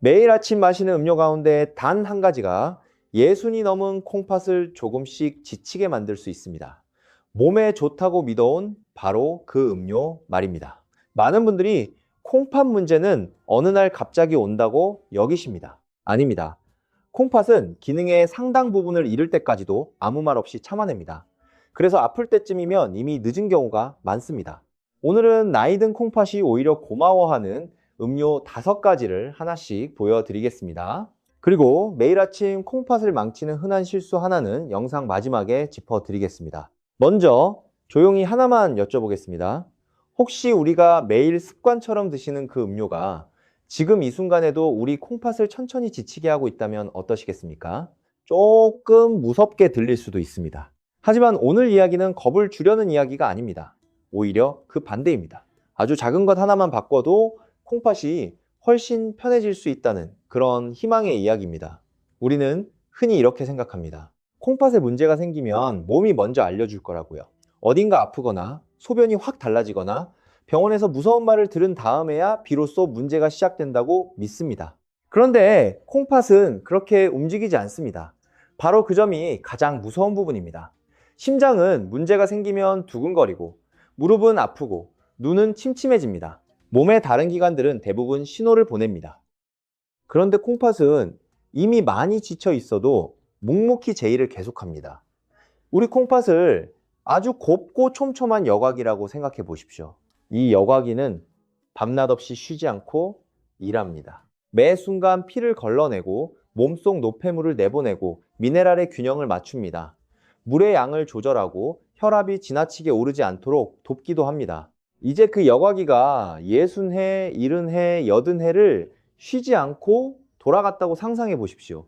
매일 아침 마시는 음료 가운데 단 한 가지가 예순이 넘은 콩팥을 조금씩 지치게 만들 수 있습니다. 몸에 좋다고 믿어온 바로 그 음료 말입니다. 많은 분들이 콩팥 문제는 어느 날 갑자기 온다고 여기십니다. 아닙니다. 콩팥은 기능의 상당 부분을 잃을 때까지도 아무 말 없이 참아냅니다. 그래서 아플 때쯤이면 이미 늦은 경우가 많습니다. 오늘은 나이 든 콩팥이 오히려 고마워하는 음료 5가지를 하나씩 보여드리겠습니다. 그리고 매일 아침 콩팥을 망치는 흔한 실수 하나는 영상 마지막에 짚어드리겠습니다. 먼저 조용히 하나만 여쭤보겠습니다. 혹시 우리가 매일 습관처럼 드시는 그 음료가 지금 이 순간에도 우리 콩팥을 천천히 지치게 하고 있다면 어떠시겠습니까? 조금 무섭게 들릴 수도 있습니다. 하지만 오늘 이야기는 겁을 주려는 이야기가 아닙니다. 오히려 그 반대입니다. 아주 작은 것 하나만 바꿔도 콩팥이 훨씬 편해질 수 있다는 그런 희망의 이야기입니다. 우리는 흔히 이렇게 생각합니다. 콩팥에 문제가 생기면 몸이 먼저 알려줄 거라고요. 어딘가 아프거나 소변이 확 달라지거나 병원에서 무서운 말을 들은 다음에야 비로소 문제가 시작된다고 믿습니다. 그런데 콩팥은 그렇게 움직이지 않습니다. 바로 그 점이 가장 무서운 부분입니다. 심장은 문제가 생기면 두근거리고, 무릎은 아프고, 눈은 침침해집니다. 몸의 다른 기관들은 대부분 신호를 보냅니다. 그런데 콩팥은 이미 많이 지쳐 있어도 묵묵히 제 일을 계속합니다. 우리 콩팥을 아주 곱고 촘촘한 여과기라고 생각해 보십시오. 이 여과기는 밤낮 없이 쉬지 않고 일합니다. 매 순간 피를 걸러내고 몸속 노폐물을 내보내고 미네랄의 균형을 맞춥니다. 물의 양을 조절하고 혈압이 지나치게 오르지 않도록 돕기도 합니다. 이제 그 여과기가 60해, 70해, 80해를 쉬지 않고 돌아갔다고 상상해 보십시오.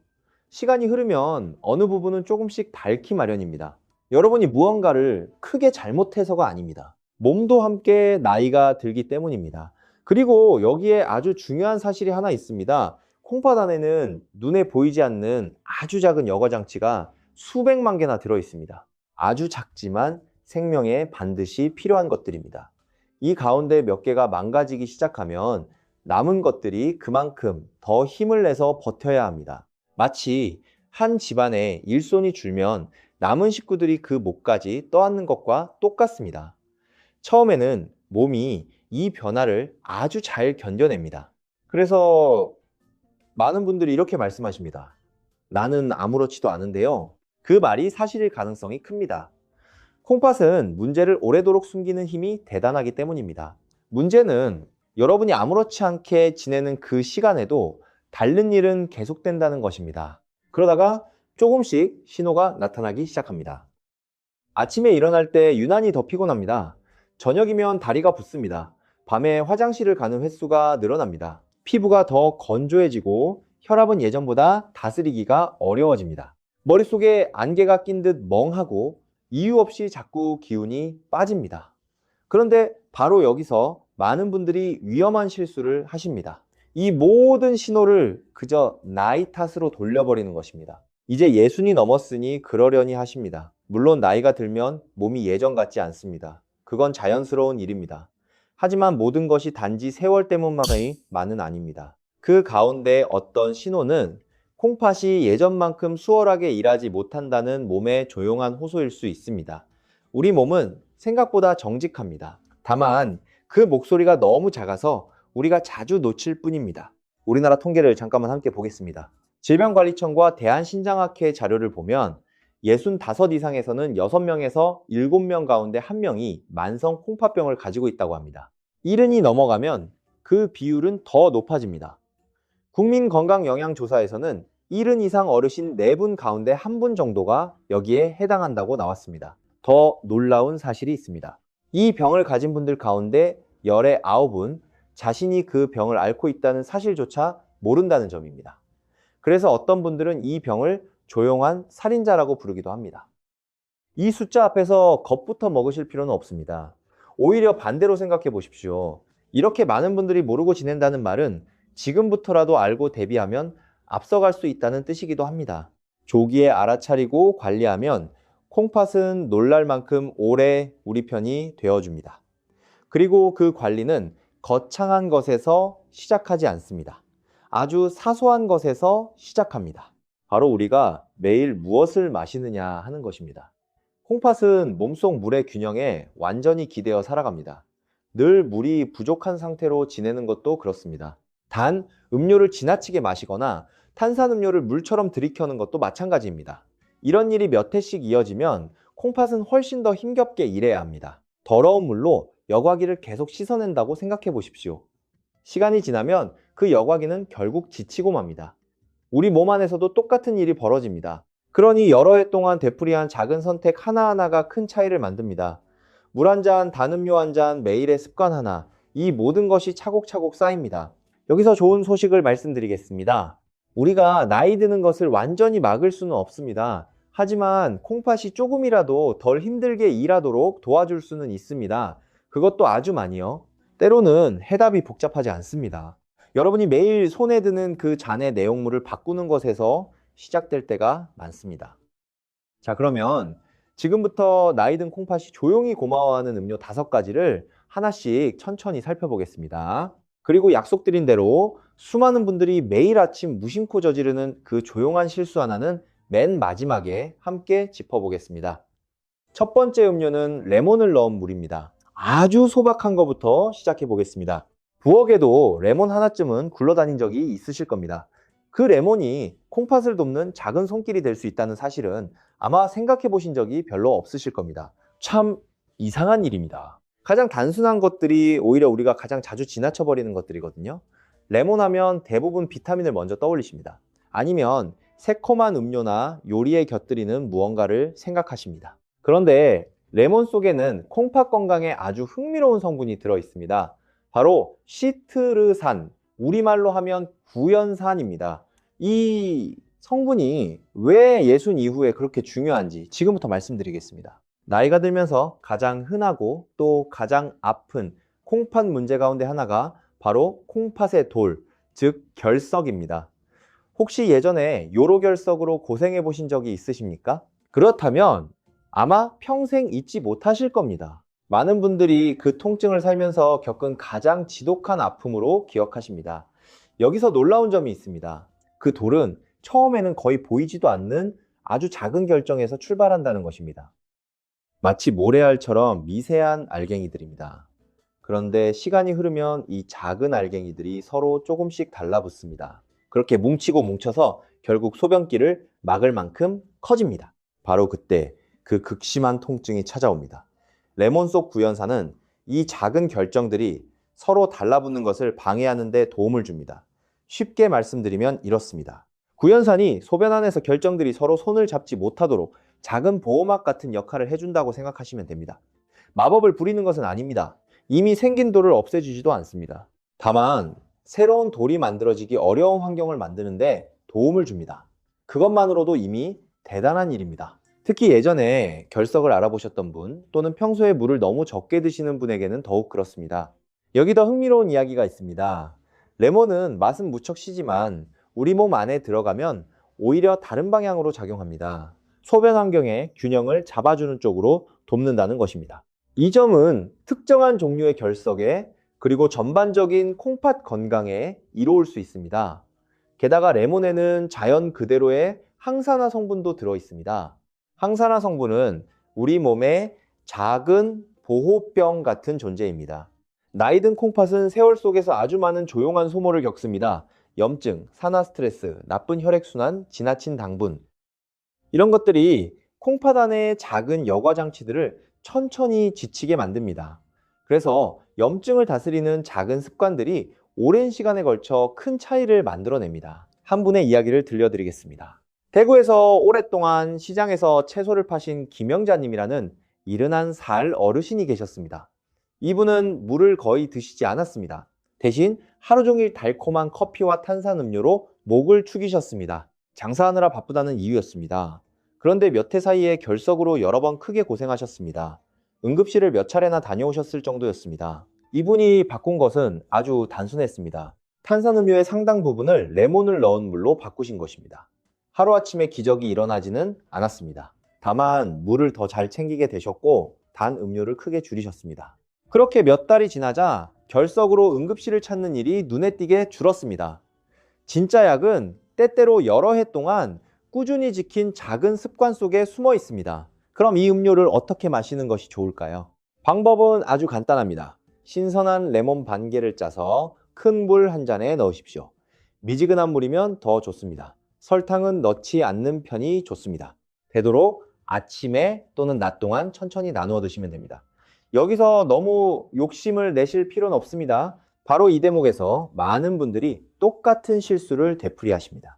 시간이 흐르면 어느 부분은 조금씩 닳기 마련입니다. 여러분이 무언가를 크게 잘못해서가 아닙니다. 몸도 함께 나이가 들기 때문입니다. 그리고 여기에 아주 중요한 사실이 하나 있습니다. 콩팥 안에는 눈에 보이지 않는 아주 작은 여과 장치가 수백만 개나 들어 있습니다. 아주 작지만 생명에 반드시 필요한 것들입니다. 이 가운데 몇 개가 망가지기 시작하면 남은 것들이 그만큼 더 힘을 내서 버텨야 합니다. 마치 한 집안에 일손이 줄면 남은 식구들이 그 몫까지 떠안는 것과 똑같습니다. 처음에는 몸이 이 변화를 아주 잘 견뎌냅니다. 그래서 많은 분들이 이렇게 말씀하십니다. 나는 아무렇지도 않은데요. 그 말이 사실일 가능성이 큽니다. 콩팥은 문제를 오래도록 숨기는 힘이 대단하기 때문입니다. 문제는 여러분이 아무렇지 않게 지내는 그 시간에도 다른 일은 계속된다는 것입니다. 그러다가 조금씩 신호가 나타나기 시작합니다. 아침에 일어날 때 유난히 더 피곤합니다. 저녁이면 다리가 붓습니다. 밤에 화장실을 가는 횟수가 늘어납니다. 피부가 더 건조해지고 혈압은 예전보다 다스리기가 어려워집니다. 머릿속에 안개가 낀 듯 멍하고 이유 없이 자꾸 기운이 빠집니다. 그런데 바로 여기서 많은 분들이 위험한 실수를 하십니다. 이 모든 신호를 그저 나이 탓으로 돌려버리는 것입니다. 이제 60이 넘었으니 그러려니 하십니다. 물론 나이가 들면 몸이 예전 같지 않습니다. 그건 자연스러운 일입니다. 하지만 모든 것이 단지 세월 때문만은 아닙니다. 그 가운데 어떤 신호는 콩팥이 예전만큼 수월하게 일하지 못한다는 몸의 조용한 호소일 수 있습니다. 우리 몸은 생각보다 정직합니다. 다만 그 목소리가 너무 작아서 우리가 자주 놓칠 뿐입니다. 우리나라 통계를 잠깐만 함께 보겠습니다. 질병관리청과 대한신장학회 자료를 보면 65 이상에서는 6명에서 7명 가운데 1명이 만성 콩팥병을 가지고 있다고 합니다. 70이 넘어가면 그 비율은 더 높아집니다. 국민건강영양조사에서는 70 이상 어르신 4분 가운데 1분 정도가 여기에 해당한다고 나왔습니다. 더 놀라운 사실이 있습니다. 이 병을 가진 분들 가운데 열의 9은 자신이 그 병을 앓고 있다는 사실조차 모른다는 점입니다. 그래서 어떤 분들은 이 병을 조용한 살인자라고 부르기도 합니다. 이 숫자 앞에서 겁부터 먹으실 필요는 없습니다. 오히려 반대로 생각해 보십시오. 이렇게 많은 분들이 모르고 지낸다는 말은 지금부터라도 알고 대비하면 앞서갈 수 있다는 뜻이기도 합니다. 조기에 알아차리고 관리하면 콩팥은 놀랄 만큼 오래 우리 편이 되어줍니다. 그리고 그 관리는 거창한 것에서 시작하지 않습니다. 아주 사소한 것에서 시작합니다. 바로 우리가 매일 무엇을 마시느냐 하는 것입니다. 콩팥은 몸속 물의 균형에 완전히 기대어 살아갑니다. 늘 물이 부족한 상태로 지내는 것도 그렇습니다. 단, 음료를 지나치게 마시거나 탄산음료를 물처럼 들이켜는 것도 마찬가지입니다. 이런 일이 몇 회씩 이어지면 콩팥은 훨씬 더 힘겹게 일해야 합니다. 더러운 물로 여과기를 계속 씻어낸다고 생각해 보십시오. 시간이 지나면 그 여과기는 결국 지치고 맙니다. 우리 몸 안에서도 똑같은 일이 벌어집니다. 그러니 여러 해 동안 되풀이한 작은 선택 하나하나가 큰 차이를 만듭니다. 물 한 잔, 단 음료 한 잔, 매일의 습관 하나, 이 모든 것이 차곡차곡 쌓입니다. 여기서 좋은 소식을 말씀드리겠습니다. 우리가 나이 드는 것을 완전히 막을 수는 없습니다. 하지만 콩팥이 조금이라도 덜 힘들게 일하도록 도와줄 수는 있습니다. 그것도 아주 많이요. 때로는 해답이 복잡하지 않습니다. 여러분이 매일 손에 드는 그 잔의 내용물을 바꾸는 것에서 시작될 때가 많습니다. 자, 그러면 지금부터 나이 든 콩팥이 조용히 고마워하는 음료 5가지를 하나씩 천천히 살펴보겠습니다. 그리고 약속드린 대로 수많은 분들이 매일 아침 무심코 저지르는 그 조용한 실수 하나는 맨 마지막에 함께 짚어보겠습니다. 첫 번째 음료는 레몬을 넣은 물입니다. 아주 소박한 것부터 시작해 보겠습니다. 부엌에도 레몬 하나쯤은 굴러다닌 적이 있으실 겁니다. 그 레몬이 콩팥을 돕는 작은 손길이 될 수 있다는 사실은 아마 생각해 보신 적이 별로 없으실 겁니다. 참 이상한 일입니다. 가장 단순한 것들이 오히려 우리가 가장 자주 지나쳐버리는 것들이거든요. 레몬 하면 대부분 비타민을 먼저 떠올리십니다. 아니면 새콤한 음료나 요리에 곁들이는 무언가를 생각하십니다. 그런데 레몬 속에는 콩팥 건강에 아주 흥미로운 성분이 들어 있습니다. 바로 시트르산, 우리말로 하면 구연산입니다. 이 성분이 왜 예순 이후에 그렇게 중요한지 지금부터 말씀드리겠습니다. 나이가 들면서 가장 흔하고 또 가장 아픈 콩팥 문제 가운데 하나가 바로 콩팥의 돌, 즉 결석입니다. 혹시 예전에 요로결석으로 고생해 보신 적이 있으십니까? 그렇다면 아마 평생 잊지 못하실 겁니다. 많은 분들이 그 통증을 살면서 겪은 가장 지독한 아픔으로 기억하십니다. 여기서 놀라운 점이 있습니다. 그 돌은 처음에는 거의 보이지도 않는 아주 작은 결정에서 출발한다는 것입니다. 마치 모래알처럼 미세한 알갱이들입니다. 그런데 시간이 흐르면 이 작은 알갱이들이 서로 조금씩 달라붙습니다. 그렇게 뭉치고 뭉쳐서 결국 소변기를 막을 만큼 커집니다. 바로 그때 그 극심한 통증이 찾아옵니다. 레몬 속 구연산은 이 작은 결정들이 서로 달라붙는 것을 방해하는 데 도움을 줍니다. 쉽게 말씀드리면 이렇습니다. 구연산이 소변 안에서 결정들이 서로 손을 잡지 못하도록 작은 보호막 같은 역할을 해준다고 생각하시면 됩니다. 마법을 부리는 것은 아닙니다. 이미 생긴 돌을 없애주지도 않습니다. 다만 새로운 돌이 만들어지기 어려운 환경을 만드는데 도움을 줍니다. 그것만으로도 이미 대단한 일입니다. 특히 예전에 결석을 알아보셨던 분 또는 평소에 물을 너무 적게 드시는 분에게는 더욱 그렇습니다. 여기 더 흥미로운 이야기가 있습니다. 레몬은 맛은 무척 시지만 우리 몸 안에 들어가면 오히려 다른 방향으로 작용합니다. 소변 환경의 균형을 잡아주는 쪽으로 돕는다는 것입니다. 이 점은 특정한 종류의 결석에 그리고 전반적인 콩팥 건강에 이로울 수 있습니다. 게다가 레몬에는 자연 그대로의 항산화 성분도 들어 있습니다. 항산화 성분은 우리 몸의 작은 보호병 같은 존재입니다. 나이 든 콩팥은 세월 속에서 아주 많은 조용한 소모를 겪습니다. 염증, 산화 스트레스, 나쁜 혈액순환, 지나친 당분, 이런 것들이 콩팥 안의 작은 여과 장치들을 천천히 지치게 만듭니다. 그래서 염증을 다스리는 작은 습관들이 오랜 시간에 걸쳐 큰 차이를 만들어냅니다. 한 분의 이야기를 들려드리겠습니다. 대구에서 오랫동안 시장에서 채소를 파신 김영자님이라는 71살 어르신이 계셨습니다. 이분은 물을 거의 드시지 않았습니다. 대신 하루 종일 달콤한 커피와 탄산음료로 목을 축이셨습니다. 장사하느라 바쁘다는 이유였습니다. 그런데 몇 해 사이에 결석으로 여러 번 크게 고생하셨습니다. 응급실을 몇 차례나 다녀오셨을 정도였습니다. 이분이 바꾼 것은 아주 단순했습니다. 탄산음료의 상당 부분을 레몬을 넣은 물로 바꾸신 것입니다. 하루아침에 기적이 일어나지는 않았습니다. 다만 물을 더 잘 챙기게 되셨고 단 음료를 크게 줄이셨습니다. 그렇게 몇 달이 지나자 결석으로 응급실을 찾는 일이 눈에 띄게 줄었습니다. 진짜 약은 때때로 여러 해 동안 꾸준히 지킨 작은 습관 속에 숨어 있습니다. 그럼 이 음료를 어떻게 마시는 것이 좋을까요? 방법은 아주 간단합니다. 신선한 레몬 반 개를 짜서 큰 물 한 잔에 넣으십시오. 미지근한 물이면 더 좋습니다. 설탕은 넣지 않는 편이 좋습니다. 되도록 아침에 또는 낮 동안 천천히 나누어 드시면 됩니다. 여기서 너무 욕심을 내실 필요는 없습니다. 바로 이 대목에서 많은 분들이 똑같은 실수를 되풀이하십니다.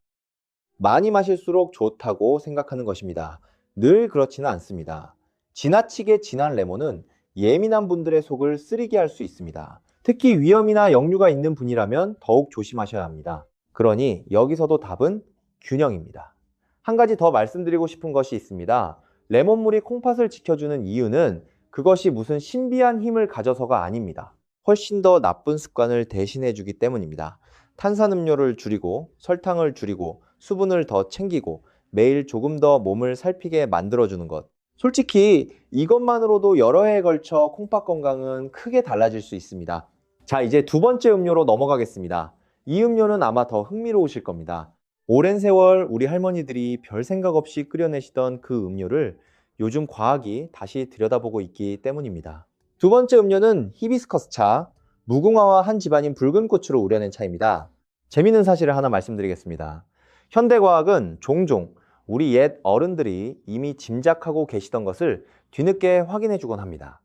많이 마실수록 좋다고 생각하는 것입니다. 늘 그렇지는 않습니다. 지나치게 진한 레몬은 예민한 분들의 속을 쓰리게 할 수 있습니다. 특히 위염이나 역류가 있는 분이라면 더욱 조심하셔야 합니다. 그러니 여기서도 답은 균형입니다. 한 가지 더 말씀드리고 싶은 것이 있습니다. 레몬물이 콩팥을 지켜주는 이유는 그것이 무슨 신비한 힘을 가져서가 아닙니다. 훨씬 더 나쁜 습관을 대신해 주기 때문입니다. 탄산음료를 줄이고 설탕을 줄이고 수분을 더 챙기고 매일 조금 더 몸을 살피게 만들어주는 것. 솔직히 이것만으로도 여러 해에 걸쳐 콩팥 건강은 크게 달라질 수 있습니다. 자, 이제 두 번째 음료로 넘어가겠습니다. 이 음료는 아마 더 흥미로우실 겁니다. 오랜 세월 우리 할머니들이 별 생각 없이 끓여내시던 그 음료를 요즘 과학이 다시 들여다보고 있기 때문입니다. 두 번째 음료는 히비스커스 차, 무궁화와 한 집안인 붉은 꽃으로 우려낸 차입니다. 재미있는 사실을 하나 말씀드리겠습니다. 현대과학은 종종 우리 옛 어른들이 이미 짐작하고 계시던 것을 뒤늦게 확인해 주곤 합니다.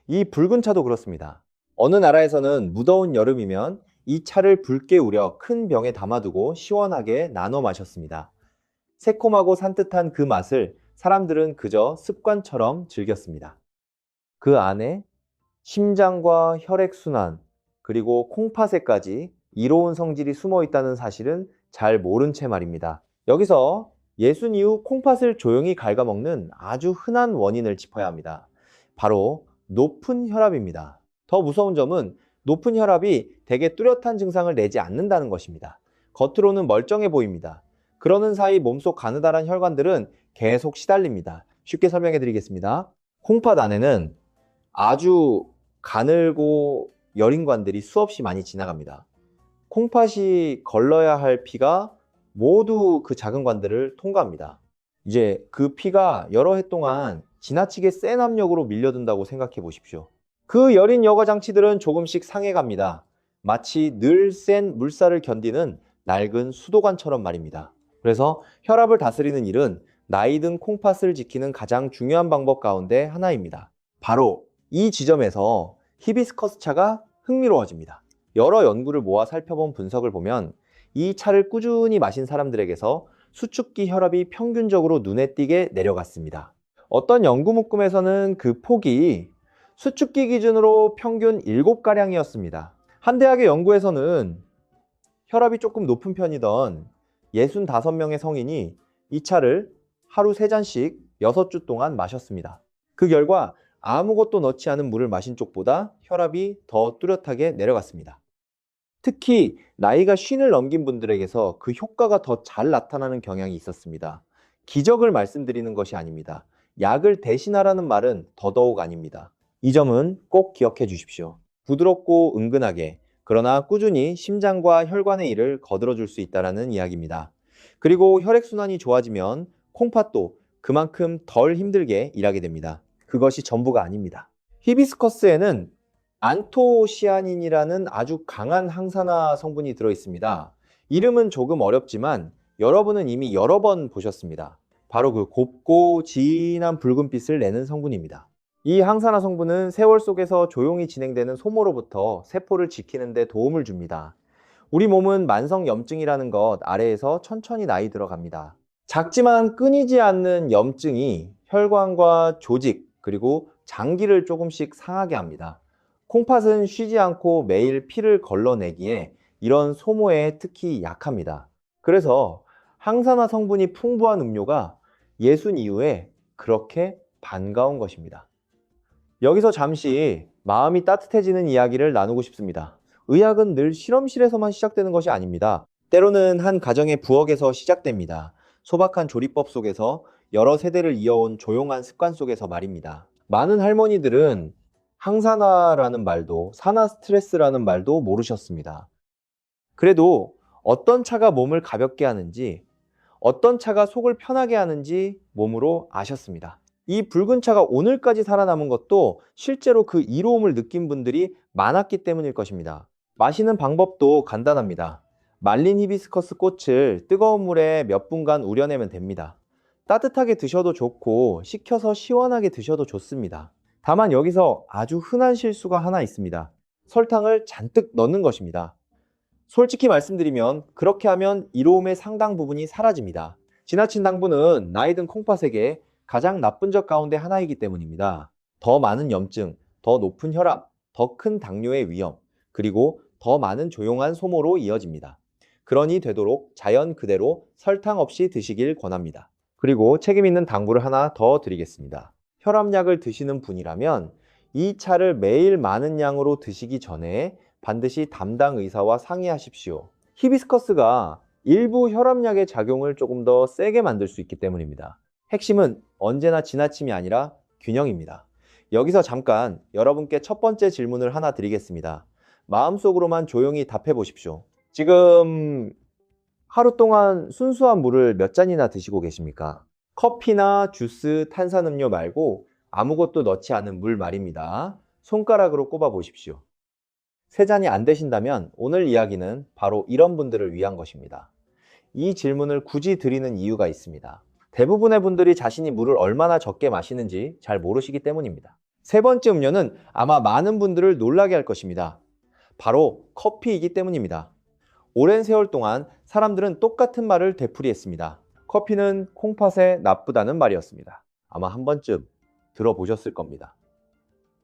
이 붉은 차도 그렇습니다. 어느 나라에서는 무더운 여름이면 이 차를 붉게 우려 큰 병에 담아두고 시원하게 나눠 마셨습니다. 새콤하고 산뜻한 그 맛을 사람들은 그저 습관처럼 즐겼습니다. 그 안에 심장과 혈액순환, 그리고 콩팥에까지 이로운 성질이 숨어 있다는 사실은 잘 모른 채 말입니다. 여기서 예순 이후 콩팥을 조용히 갉아먹는 아주 흔한 원인을 짚어야 합니다. 바로 높은 혈압입니다. 더 무서운 점은 높은 혈압이 대개 뚜렷한 증상을 내지 않는다는 것입니다. 겉으로는 멀쩡해 보입니다. 그러는 사이 몸속 가느다란 혈관들은 계속 시달립니다. 쉽게 설명해 드리겠습니다. 콩팥 안에는 아주 가늘고 여린 관들이 수없이 많이 지나갑니다. 콩팥이 걸러야 할 피가 모두 그 작은 관들을 통과합니다. 이제 그 피가 여러 해 동안 지나치게 센 압력으로 밀려든다고 생각해 보십시오. 그 여린 여과 장치들은 조금씩 상해갑니다. 마치 늘 센 물살을 견디는 낡은 수도관처럼 말입니다. 그래서 혈압을 다스리는 일은 나이 든 콩팥을 지키는 가장 중요한 방법 가운데 하나입니다. 바로 이 지점에서 히비스커스 차가 흥미로워집니다. 여러 연구를 모아 살펴본 분석을 보면 이 차를 꾸준히 마신 사람들에게서 수축기 혈압이 평균적으로 눈에 띄게 내려갔습니다. 어떤 연구 묶음에서는 그 폭이 수축기 기준으로 평균 7가량이었습니다. 한 대학의 연구에서는 혈압이 조금 높은 편이던 65명의 성인이 이 차를 하루 3잔씩 6주 동안 마셨습니다. 그 결과 아무것도 넣지 않은 물을 마신 쪽보다 혈압이 더 뚜렷하게 내려갔습니다. 특히 나이가 50을 넘긴 분들에게서 그 효과가 더 잘 나타나는 경향이 있었습니다. 기적을 말씀드리는 것이 아닙니다. 약을 대신하라는 말은 더더욱 아닙니다. 이 점은 꼭 기억해 주십시오. 부드럽고 은근하게, 그러나 꾸준히 심장과 혈관의 일을 거들어줄 수 있다는 이야기입니다. 그리고 혈액순환이 좋아지면 콩팥도 그만큼 덜 힘들게 일하게 됩니다. 그것이 전부가 아닙니다. 히비스커스에는 안토시아닌이라는 아주 강한 항산화 성분이 들어있습니다. 이름은 조금 어렵지만 여러분은 이미 여러 번 보셨습니다. 바로 그 곱고 진한 붉은빛을 내는 성분입니다. 이 항산화 성분은 세월 속에서 조용히 진행되는 소모로부터 세포를 지키는 데 도움을 줍니다. 우리 몸은 만성염증이라는 것 아래에서 천천히 나이 들어갑니다. 작지만 끊이지 않는 염증이 혈관과 조직 그리고 장기를 조금씩 상하게 합니다. 콩팥은 쉬지 않고 매일 피를 걸러내기에 이런 소모에 특히 약합니다. 그래서 항산화 성분이 풍부한 음료가 예순 이후에 그렇게 반가운 것입니다. 여기서 잠시 마음이 따뜻해지는 이야기를 나누고 싶습니다. 의학은 늘 실험실에서만 시작되는 것이 아닙니다. 때로는 한 가정의 부엌에서 시작됩니다. 소박한 조리법 속에서 여러 세대를 이어온 조용한 습관 속에서 말입니다. 많은 할머니들은 항산화라는 말도 산화 스트레스라는 말도 모르셨습니다. 그래도 어떤 차가 몸을 가볍게 하는지, 어떤 차가 속을 편하게 하는지 몸으로 아셨습니다. 이 붉은 차가 오늘까지 살아남은 것도 실제로 그 이로움을 느낀 분들이 많았기 때문일 것입니다. 마시는 방법도 간단합니다. 말린 히비스커스 꽃을 뜨거운 물에 몇 분간 우려내면 됩니다. 따뜻하게 드셔도 좋고 식혀서 시원하게 드셔도 좋습니다. 다만 여기서 아주 흔한 실수가 하나 있습니다. 설탕을 잔뜩 넣는 것입니다. 솔직히 말씀드리면 그렇게 하면 이로움의 상당 부분이 사라집니다. 지나친 당분은 나이 든 콩팥에게 가장 나쁜 적 가운데 하나이기 때문입니다. 더 많은 염증, 더 높은 혈압, 더 큰 당뇨의 위험, 그리고 더 많은 조용한 소모로 이어집니다. 그러니 되도록 자연 그대로 설탕 없이 드시길 권합니다. 그리고 책임 있는 당부를 하나 더 드리겠습니다. 혈압약을 드시는 분이라면 이 차를 매일 많은 양으로 드시기 전에 반드시 담당 의사와 상의하십시오. 히비스커스가 일부 혈압약의 작용을 조금 더 세게 만들 수 있기 때문입니다. 핵심은 언제나 지나침이 아니라 균형입니다. 여기서 잠깐 여러분께 첫 번째 질문을 하나 드리겠습니다. 마음속으로만 조용히 답해 보십시오. 지금 하루 동안 순수한 물을 몇 잔이나 드시고 계십니까? 커피나 주스, 탄산음료 말고 아무것도 넣지 않은 물 말입니다. 손가락으로 꼽아 보십시오. 3잔이 안 되신다면 오늘 이야기는 바로 이런 분들을 위한 것입니다. 이 질문을 굳이 드리는 이유가 있습니다. 대부분의 분들이 자신이 물을 얼마나 적게 마시는지 잘 모르시기 때문입니다. 세 번째 음료는 아마 많은 분들을 놀라게 할 것입니다. 바로 커피이기 때문입니다. 오랜 세월 동안 사람들은 똑같은 말을 되풀이했습니다. 커피는 콩팥에 나쁘다는 말이었습니다. 아마 한 번쯤 들어보셨을 겁니다.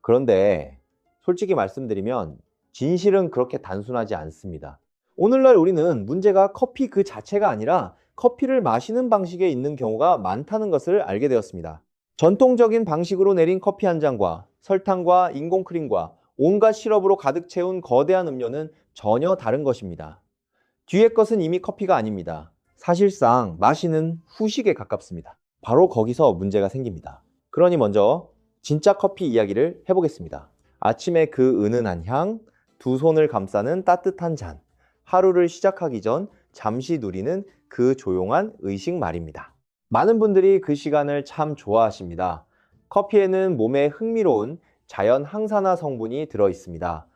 그런데 솔직히 말씀드리면 진실은 그렇게 단순하지 않습니다. 오늘날 우리는 문제가 커피 그 자체가 아니라 커피를 마시는 방식에 있는 경우가 많다는 것을 알게 되었습니다. 전통적인 방식으로 내린 커피 한 잔과 설탕과 인공크림과 온갖 시럽으로 가득 채운 거대한 음료는 전혀 다른 것입니다. 뒤에 것은 이미 커피가 아닙니다. 사실상 마시는 후식에 가깝습니다. 바로 거기서 문제가 생깁니다. 그러니 먼저 진짜 커피 이야기를 해보겠습니다. 아침에 그 은은한 향, 두 손을 감싸는 따뜻한 잔, 하루를 시작하기 전 잠시 누리는 그 조용한 의식 말입니다. 많은 분들이 그 시간을 참 좋아하십니다. 커피에는 몸에 흥미로운 자연 항산화 성분이 들어 있습니다.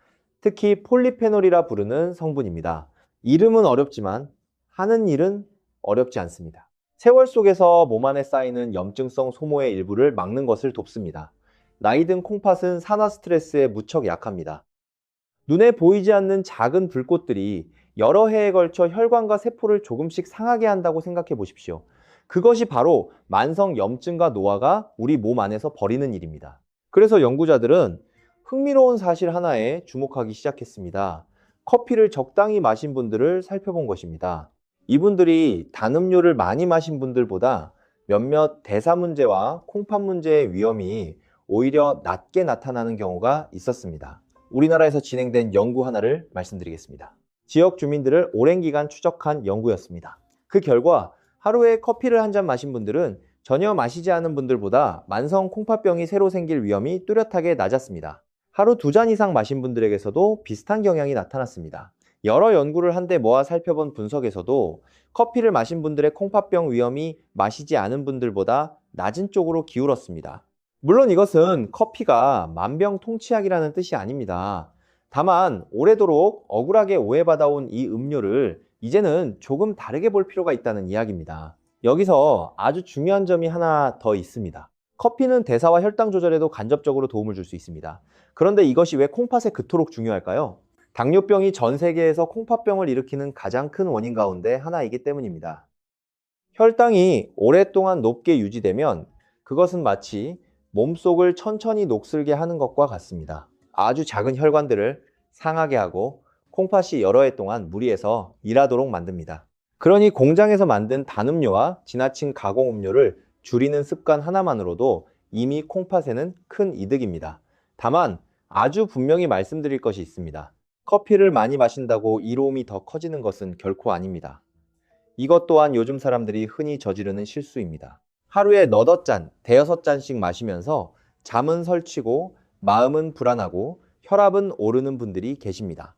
특히 폴리페놀이라 부르는 성분입니다. 이름은 어렵지만 하는 일은 어렵지 않습니다. 세월 속에서 몸 안에 쌓이는 염증성 소모의 일부를 막는 것을 돕습니다. 나이 든 콩팥은 산화 스트레스에 무척 약합니다. 눈에 보이지 않는 작은 불꽃들이 여러 해에 걸쳐 혈관과 세포를 조금씩 상하게 한다고 생각해 보십시오. 그것이 바로 만성 염증과 노화가 우리 몸 안에서 벌이는 일입니다. 그래서 연구자들은 흥미로운 사실 하나에 주목하기 시작했습니다. 커피를 적당히 마신 분들을 살펴본 것입니다. 이분들이 단음료를 많이 마신 분들보다 몇몇 대사 문제와 콩팥 문제의 위험이 오히려 낮게 나타나는 경우가 있었습니다. 우리나라에서 진행된 연구 하나를 말씀드리겠습니다. 지역 주민들을 오랜 기간 추적한 연구였습니다. 그 결과 하루에 커피를 한 잔 마신 분들은 전혀 마시지 않은 분들보다 만성 콩팥병이 새로 생길 위험이 뚜렷하게 낮았습니다. 하루 2잔 이상 마신 분들에게서도 비슷한 경향이 나타났습니다. 여러 연구를 한데 모아 살펴본 분석에서도 커피를 마신 분들의 콩팥병 위험이 마시지 않은 분들보다 낮은 쪽으로 기울었습니다. 물론 이것은 커피가 만병통치약이라는 뜻이 아닙니다. 다만 오래도록 억울하게 오해받아온 이 음료를 이제는 조금 다르게 볼 필요가 있다는 이야기입니다. 여기서 아주 중요한 점이 하나 더 있습니다. 커피는 대사와 혈당 조절에도 간접적으로 도움을 줄 수 있습니다. 그런데 이것이 왜 콩팥에 그토록 중요할까요? 당뇨병이 전 세계에서 콩팥병을 일으키는 가장 큰 원인 가운데 하나이기 때문입니다. 혈당이 오랫동안 높게 유지되면 그것은 마치 몸속을 천천히 녹슬게 하는 것과 같습니다. 아주 작은 혈관들을 상하게 하고 콩팥이 여러 해 동안 무리해서 일하도록 만듭니다. 그러니 공장에서 만든 단음료와 지나친 가공음료를 줄이는 습관 하나만으로도 이미 콩팥에는 큰 이득입니다. 다만 아주 분명히 말씀드릴 것이 있습니다. 커피를 많이 마신다고 이로움이 더 커지는 것은 결코 아닙니다. 이것 또한 요즘 사람들이 흔히 저지르는 실수입니다. 하루에 너댓 잔, 대여섯 잔씩 마시면서 잠은 설치고 마음은 불안하고 혈압은 오르는 분들이 계십니다.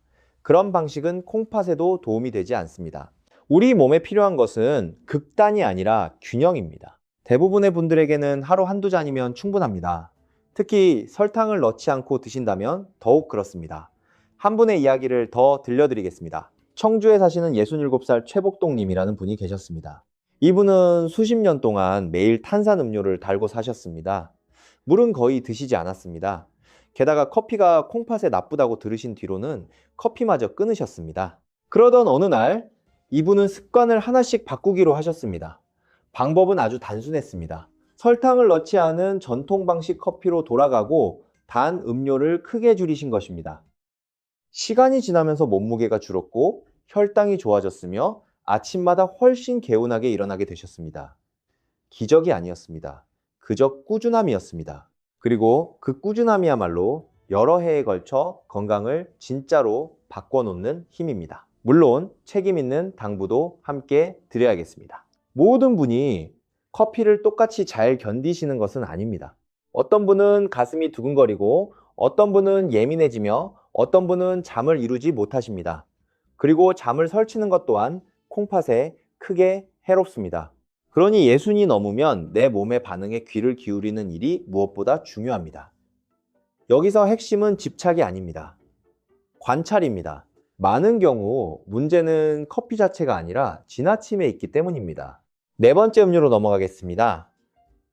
그런 방식은 콩팥에도 도움이 되지 않습니다. 우리 몸에 필요한 것은 극단이 아니라 균형입니다. 대부분의 분들에게는 하루 한두 잔이면 충분합니다. 특히 설탕을 넣지 않고 드신다면 더욱 그렇습니다. 한 분의 이야기를 더 들려드리겠습니다. 청주에 사시는 67살 최복동님이라는 분이 계셨습니다. 이분은 수십 년 동안 매일 탄산음료를 달고 사셨습니다. 물은 거의 드시지 않았습니다. 게다가 커피가 콩팥에 나쁘다고 들으신 뒤로는 커피마저 끊으셨습니다. 그러던 어느 날 이분은 습관을 하나씩 바꾸기로 하셨습니다. 방법은 아주 단순했습니다. 설탕을 넣지 않은 전통 방식 커피로 돌아가고 단 음료를 크게 줄이신 것입니다. 시간이 지나면서 몸무게가 줄었고 혈당이 좋아졌으며 아침마다 훨씬 개운하게 일어나게 되셨습니다. 기적이 아니었습니다. 그저 꾸준함이었습니다. 그리고 그 꾸준함이야말로 여러 해에 걸쳐 건강을 진짜로 바꿔놓는 힘입니다. 물론 책임 있는 당부도 함께 드려야겠습니다. 모든 분이 커피를 똑같이 잘 견디시는 것은 아닙니다. 어떤 분은 가슴이 두근거리고 어떤 분은 예민해지며 어떤 분은 잠을 이루지 못하십니다. 그리고 잠을 설치는 것 또한 콩팥에 크게 해롭습니다. 그러니 60이 넘으면 내 몸의 반응에 귀를 기울이는 일이 무엇보다 중요합니다. 여기서 핵심은 집착이 아닙니다. 관찰입니다. 많은 경우 문제는 커피 자체가 아니라 지나침에 있기 때문입니다. 네 번째 음료로 넘어가겠습니다.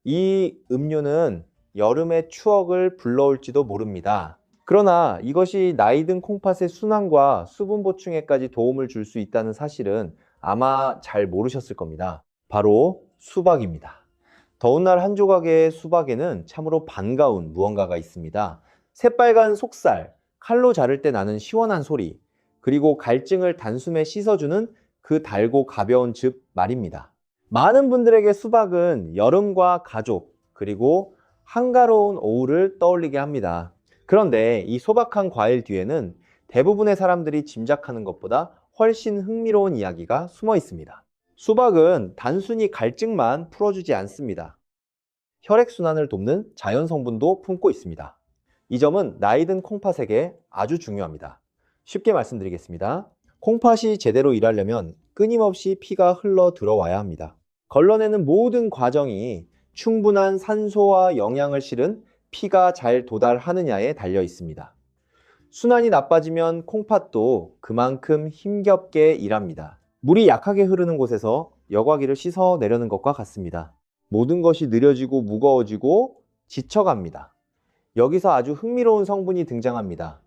이 음료는 여름의 추억을 불러올지도 모릅니다. 그러나 이것이 나이 든 콩팥의 순환과 수분 보충에까지 도움을 줄 수 있다는 사실은 아마 잘 모르셨을 겁니다. 바로 수박입니다. 더운 날 한 조각의 수박에는 참으로 반가운 무언가가 있습니다. 새빨간 속살, 칼로 자를 때 나는 시원한 소리, 그리고 갈증을 단숨에 씻어주는 그 달고 가벼운 즙 말입니다. 많은 분들에게 수박은 여름과 가족, 그리고 한가로운 오후를 떠올리게 합니다. 그런데 이 소박한 과일 뒤에는 대부분의 사람들이 짐작하는 것보다 훨씬 흥미로운 이야기가 숨어 있습니다. 수박은 단순히 갈증만 풀어주지 않습니다. 혈액순환을 돕는 자연 성분도 품고 있습니다. 이 점은 나이든 콩팥에게 아주 중요합니다. 쉽게 말씀드리겠습니다. 콩팥이 제대로 일하려면 끊임없이 피가 흘러 들어와야 합니다. 걸러내는 모든 과정이 충분한 산소와 영양을 실은 피가 잘 도달하느냐에 달려 있습니다. 순환이 나빠지면 콩팥도 그만큼 힘겹게 일합니다. 물이 약하게 흐르는 곳에서 여과기를 씻어내려는 것과 같습니다. 모든 것이 느려지고 무거워지고 지쳐갑니다. 여기서 아주 흥미로운 성분이 등장합니다.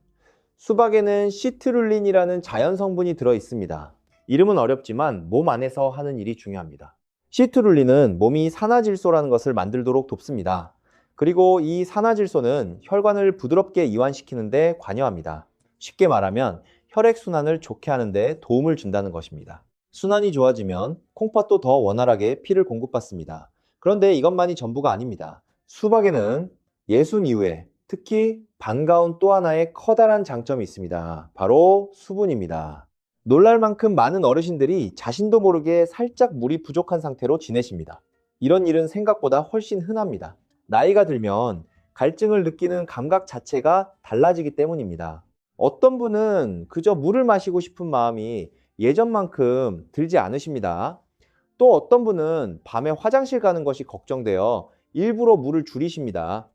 수박에는 시트룰린이라는 자연 성분이 들어 있습니다. 이름은 어렵지만 몸 안에서 하는 일이 중요합니다. 시트룰린은 몸이 산화질소라는 것을 만들도록 돕습니다. 그리고 이 산화질소는 혈관을 부드럽게 이완시키는 데 관여합니다. 쉽게 말하면 혈액순환을 좋게 하는 데 도움을 준다는 것입니다. 순환이 좋아지면 콩팥도 더 원활하게 피를 공급받습니다. 그런데 이것만이 전부가 아닙니다. 수박에는 60 이후에 특히 반가운 또 하나의 커다란 장점이 있습니다. 바로 수분입니다. 놀랄 만큼 많은 어르신들이 자신도 모르게 살짝 물이 부족한 상태로 지내십니다. 이런 일은 생각보다 훨씬 흔합니다. 나이가 들면 갈증을 느끼는 감각 자체가 달라지기 때문입니다. 어떤 분은 그저 물을 마시고 싶은 마음이 예전만큼 들지 않으십니다. 또 어떤 분은 밤에 화장실 가는 것이 걱정되어 일부러 물을 줄이십니다.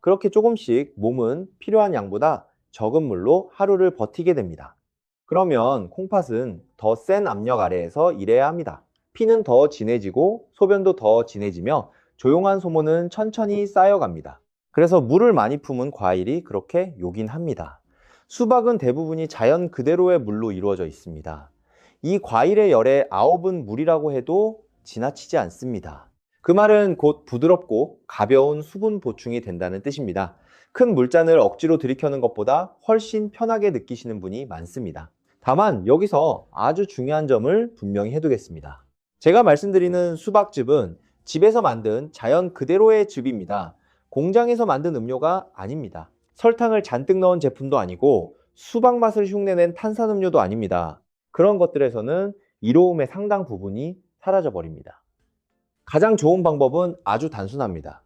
그렇게 조금씩 몸은 필요한 양보다 적은 물로 하루를 버티게 됩니다. 그러면 콩팥은 더 센 압력 아래에서 일해야 합니다. 피는 더 진해지고 소변도 더 진해지며 조용한 소모는 천천히 쌓여갑니다. 그래서 물을 많이 품은 과일이 그렇게 요긴합니다. 수박은 대부분이 자연 그대로의 물로 이루어져 있습니다. 이 과일의 열의 9은 물이라고 해도 지나치지 않습니다. 그 말은 곧 부드럽고 가벼운 수분 보충이 된다는 뜻입니다. 큰 물잔을 억지로 들이켜는 것보다 훨씬 편하게 느끼시는 분이 많습니다. 다만 여기서 아주 중요한 점을 분명히 해두겠습니다. 제가 말씀드리는 수박즙은 집에서 만든 자연 그대로의 즙입니다. 공장에서 만든 음료가 아닙니다. 설탕을 잔뜩 넣은 제품도 아니고 수박 맛을 흉내낸 탄산음료도 아닙니다. 그런 것들에서는 이로움의 상당 부분이 사라져 버립니다. 가장 좋은 방법은 아주 단순합니다.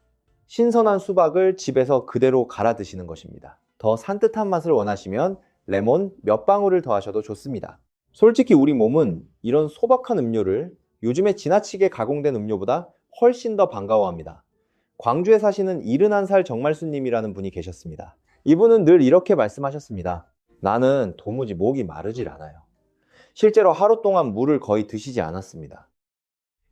신선한 수박을 집에서 그대로 갈아 드시는 것입니다. 더 산뜻한 맛을 원하시면 레몬 몇 방울을 더하셔도 좋습니다. 솔직히 우리 몸은 이런 소박한 음료를 요즘에 지나치게 가공된 음료보다 훨씬 더 반가워합니다. 광주에 사시는 71살 정말수님이라는 분이 계셨습니다. 이분은 늘 이렇게 말씀하셨습니다. 나는 도무지 목이 마르질 않아요. 실제로 하루 동안 물을 거의 드시지 않았습니다.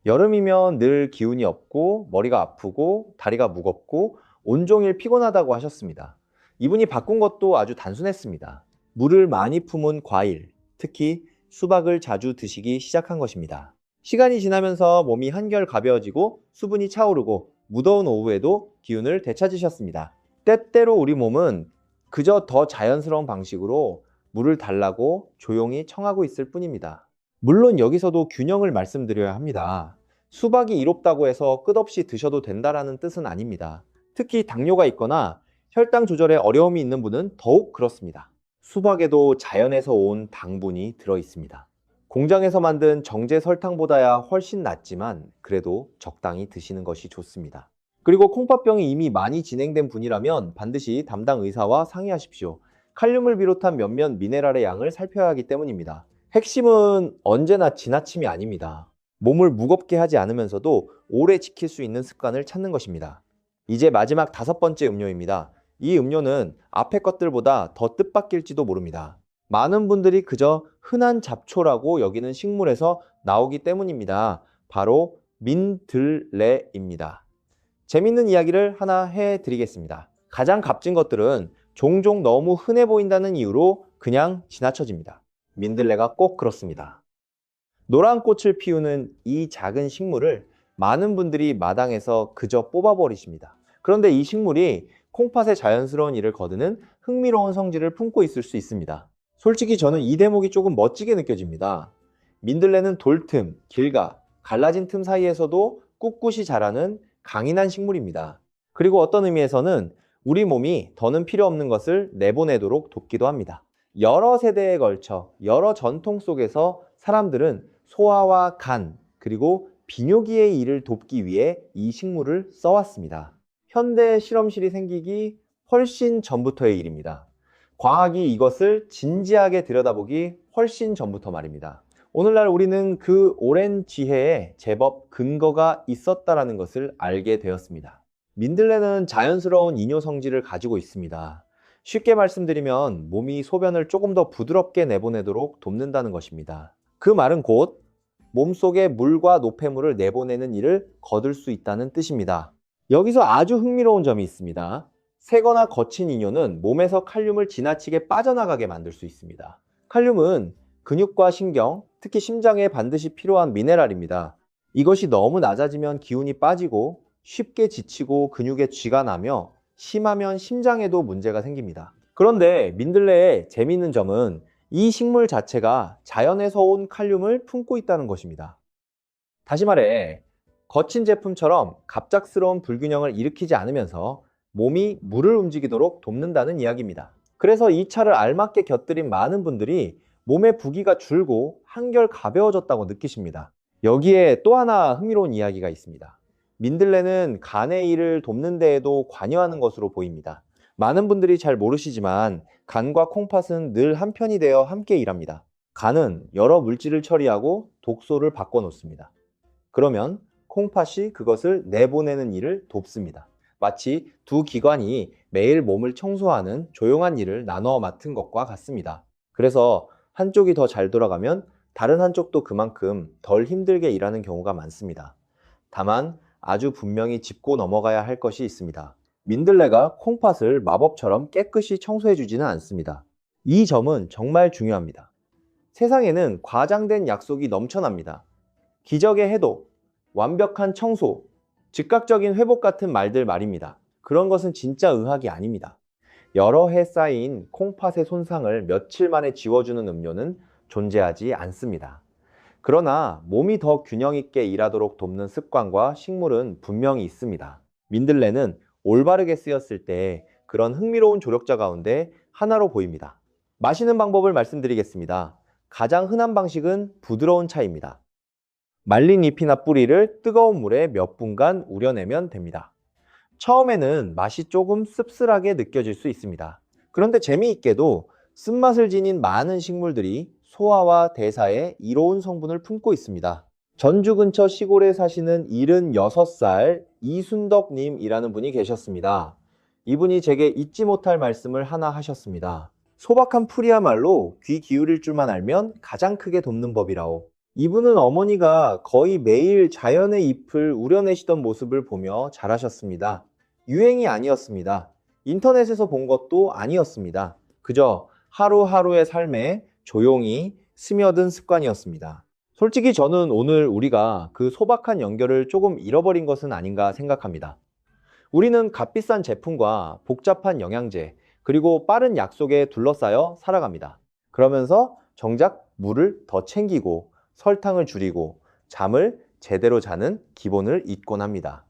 여름이면 늘 기운이 없고 머리가 아프고 다리가 무겁고 온종일 피곤하다고 하셨습니다. 이분이 바꾼 것도 아주 단순했습니다. 물을 많이 품은 과일, 특히 수박을 자주 드시기 시작한 것입니다. 시간이 지나면서 몸이 한결 가벼워지고 수분이 차오르고 무더운 오후에도 기운을 되찾으셨습니다. 때때로 우리 몸은 그저 더 자연스러운 방식으로 물을 달라고 조용히 청하고 있을 뿐입니다. 물론 여기서도 균형을 말씀드려야 합니다. 수박이 이롭다고 해서 끝없이 드셔도 된다라는 뜻은 아닙니다. 특히 당뇨가 있거나 혈당 조절에 어려움이 있는 분은 더욱 그렇습니다. 수박에도 자연에서 온 당분이 들어 있습니다. 공장에서 만든 정제 설탕보다야 훨씬 낫지만 그래도 적당히 드시는 것이 좋습니다. 그리고 콩팥병이 이미 많이 진행된 분이라면 반드시 담당 의사와 상의하십시오. 칼륨을 비롯한 몇몇 미네랄의 양을 살펴야 하기 때문입니다. 핵심은 언제나 지나침이 아닙니다. 몸을 무겁게 하지 않으면서도 오래 지킬 수 있는 습관을 찾는 것입니다. 이제 마지막 5번째 음료입니다. 이 음료는 앞의 것들보다 더 뜻밖일지도 모릅니다. 많은 분들이 그저 흔한 잡초라고 여기는 식물에서 나오기 때문입니다. 바로 민들레입니다. 재밌는 이야기를 하나 해드리겠습니다. 가장 값진 것들은 종종 너무 흔해 보인다는 이유로 그냥 지나쳐집니다. 민들레가 꼭 그렇습니다. 노란 꽃을 피우는 이 작은 식물을 많은 분들이 마당에서 그저 뽑아버리십니다. 그런데 이 식물이 콩팥의 자연스러운 일을 거두는 흥미로운 성질을 품고 있을 수 있습니다. 솔직히 저는 이 대목이 조금 멋지게 느껴집니다. 민들레는 돌틈, 길가, 갈라진 틈 사이에서도 꿋꿋이 자라는 강인한 식물입니다. 그리고 어떤 의미에서는 우리 몸이 더는 필요 없는 것을 내보내도록 돕기도 합니다. 여러 세대에 걸쳐 여러 전통 속에서 사람들은 소화와 간, 그리고 비뇨기의 일을 돕기 위해 이 식물을 써왔습니다. 현대 실험실이 생기기 훨씬 전부터의 일입니다. 과학이 이것을 진지하게 들여다보기 훨씬 전부터 말입니다. 오늘날 우리는 그 오랜 지혜에 제법 근거가 있었다는 것을 알게 되었습니다. 민들레는 자연스러운 이뇨 성질을 가지고 있습니다. 쉽게 말씀드리면 몸이 소변을 조금 더 부드럽게 내보내도록 돕는다는 것입니다. 그 말은 곧 몸속에 물과 노폐물을 내보내는 일을 거둘 수 있다는 뜻입니다. 여기서 아주 흥미로운 점이 있습니다. 세거나 거친 이뇨는 몸에서 칼륨을 지나치게 빠져나가게 만들 수 있습니다. 칼륨은 근육과 신경, 특히 심장에 반드시 필요한 미네랄입니다. 이것이 너무 낮아지면 기운이 빠지고 쉽게 지치고 근육에 쥐가 나며 심하면 심장에도 문제가 생깁니다. 그런데 민들레의 재미있는 점은 이 식물 자체가 자연에서 온 칼륨을 품고 있다는 것입니다. 다시 말해 거친 제품처럼 갑작스러운 불균형을 일으키지 않으면서 몸이 물을 움직이도록 돕는다는 이야기입니다. 그래서 이 차를 알맞게 곁들인 많은 분들이 몸의 부기가 줄고 한결 가벼워졌다고 느끼십니다. 여기에 또 하나 흥미로운 이야기가 있습니다. 민들레는 간의 일을 돕는 데에도 관여하는 것으로 보입니다. 많은 분들이 잘 모르시지만 간과 콩팥은 늘 한편이 되어 함께 일합니다. 간은 여러 물질을 처리하고 독소를 바꿔놓습니다. 그러면 콩팥이 그것을 내보내는 일을 돕습니다. 마치 두 기관이 매일 몸을 청소하는 조용한 일을 나눠 맡은 것과 같습니다. 그래서 한쪽이 더 잘 돌아가면 다른 한쪽도 그만큼 덜 힘들게 일하는 경우가 많습니다. 다만 아주 분명히 짚고 넘어가야 할 것이 있습니다. 민들레가 콩팥을 마법처럼 깨끗이 청소해주지는 않습니다. 이 점은 정말 중요합니다. 세상에는 과장된 약속이 넘쳐납니다. 기적의 해독, 완벽한 청소, 즉각적인 회복 같은 말들 말입니다. 그런 것은 진짜 의학이 아닙니다. 여러 해 쌓인 콩팥의 손상을 며칠 만에 지워주는 음료는 존재하지 않습니다. 그러나 몸이 더 균형 있게 일하도록 돕는 습관과 식물은 분명히 있습니다. 민들레는 올바르게 쓰였을 때 그런 흥미로운 조력자 가운데 하나로 보입니다. 마시는 방법을 말씀드리겠습니다. 가장 흔한 방식은 부드러운 차입니다. 말린 잎이나 뿌리를 뜨거운 물에 몇 분간 우려내면 됩니다. 처음에는 맛이 조금 씁쓸하게 느껴질 수 있습니다. 그런데 재미있게도 쓴맛을 지닌 많은 식물들이 소화와 대사에 이로운 성분을 품고 있습니다. 전주 근처 시골에 사시는 76살 이순덕님이라는 분이 계셨습니다. 이분이 제게 잊지 못할 말씀을 하나 하셨습니다. 소박한 풀이야말로 귀 기울일 줄만 알면 가장 크게 돕는 법이라오. 이분은 어머니가 거의 매일 자연의 잎을 우려내시던 모습을 보며 자라셨습니다. 유행이 아니었습니다. 인터넷에서 본 것도 아니었습니다. 그저 하루하루의 삶에 조용히 스며든 습관이었습니다. 솔직히 저는 오늘 우리가 그 소박한 연결을 조금 잃어버린 것은 아닌가 생각합니다. 우리는 값비싼 제품과 복잡한 영양제, 그리고 빠른 약속에 둘러싸여 살아갑니다. 그러면서 정작 물을 더 챙기고 설탕을 줄이고 잠을 제대로 자는 기본을 잊곤 합니다.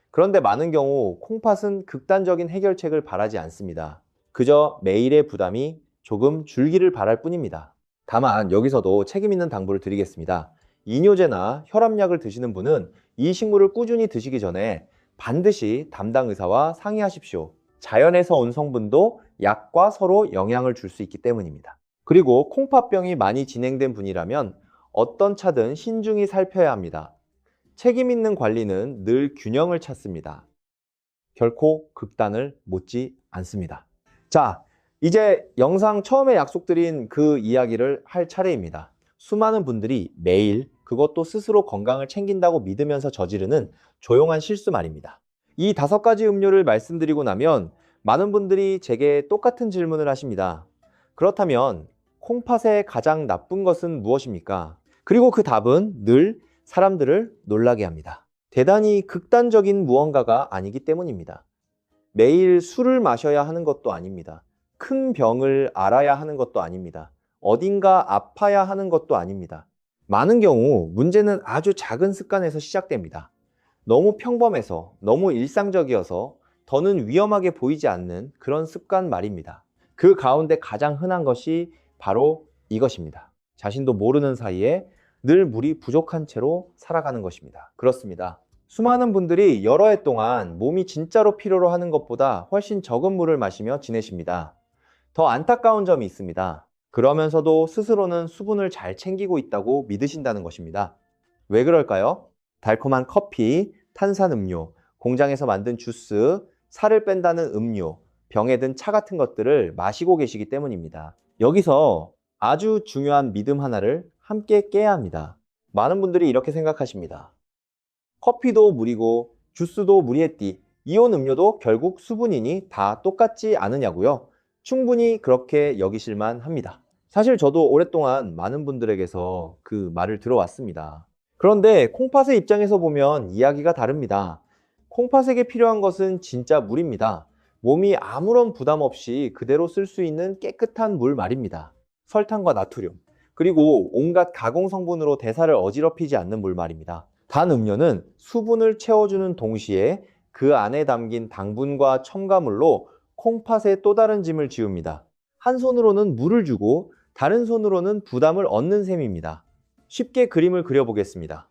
그런데 많은 경우 콩팥은 극단적인 해결책을 바라지 않습니다. 그저 매일의 부담이 조금 줄기를 바랄 뿐입니다. 다만 여기서도 책임 있는 당부를 드리겠습니다. 이뇨제나 혈압약을 드시는 분은 이 식물을 꾸준히 드시기 전에 반드시 담당 의사와 상의하십시오. 자연에서 온 성분도 약과 서로 영향을 줄 수 있기 때문입니다. 그리고 콩팥병이 많이 진행된 분이라면 어떤 차든 신중히 살펴야 합니다. 책임 있는 관리는 늘 균형을 찾습니다. 결코 극단을 못지 않습니다. 자, 이제 영상 처음에 약속드린 그 이야기를 할 차례입니다. 수많은 분들이 매일 그것도 스스로 건강을 챙긴다고 믿으면서 저지르는 조용한 실수 말입니다. 이 5가지 음료를 말씀드리고 나면 많은 분들이 제게 똑같은 질문을 하십니다. 그렇다면 콩팥의 가장 나쁜 것은 무엇입니까? 그리고 그 답은 늘 사람들을 놀라게 합니다. 대단히 극단적인 무언가가 아니기 때문입니다. 매일 술을 마셔야 하는 것도 아닙니다. 큰 병을 앓아야 하는 것도 아닙니다. 어딘가 아파야 하는 것도 아닙니다. 많은 경우 문제는 아주 작은 습관에서 시작됩니다. 너무 평범해서, 너무 일상적이어서 더는 위험하게 보이지 않는 그런 습관 말입니다. 그 가운데 가장 흔한 것이 바로 이것입니다. 자신도 모르는 사이에 늘 물이 부족한 채로 살아가는 것입니다. 그렇습니다. 수많은 분들이 여러 해 동안 몸이 진짜로 필요로 하는 것보다 훨씬 적은 물을 마시며 지내십니다. 더 안타까운 점이 있습니다. 그러면서도 스스로는 수분을 잘 챙기고 있다고 믿으신다는 것입니다. 왜 그럴까요? 달콤한 커피, 탄산음료, 공장에서 만든 주스, 살을 뺀다는 음료, 병에 든 차 같은 것들을 마시고 계시기 때문입니다. 여기서 아주 중요한 믿음 하나를 함께 깨야 합니다. 많은 분들이 이렇게 생각하십니다. 커피도 물이고 주스도 물이에띠, 이온 음료도 결국 수분이니 다 똑같지 않으냐고요? 충분히 그렇게 여기실만 합니다. 사실 저도 오랫동안 많은 분들에게서 그 말을 들어왔습니다. 그런데 콩팥의 입장에서 보면 이야기가 다릅니다. 콩팥에게 필요한 것은 진짜 물입니다. 몸이 아무런 부담 없이 그대로 쓸 수 있는 깨끗한 물 말입니다. 설탕과 나트륨, 그리고 온갖 가공 성분으로 대사를 어지럽히지 않는 물 말입니다. 단 음료는 수분을 채워주는 동시에 그 안에 담긴 당분과 첨가물로 콩팥에 또 다른 짐을 지웁니다. 한 손으로는 물을 주고 다른 손으로는 부담을 얻는 셈입니다. 쉽게 그림을 그려보겠습니다.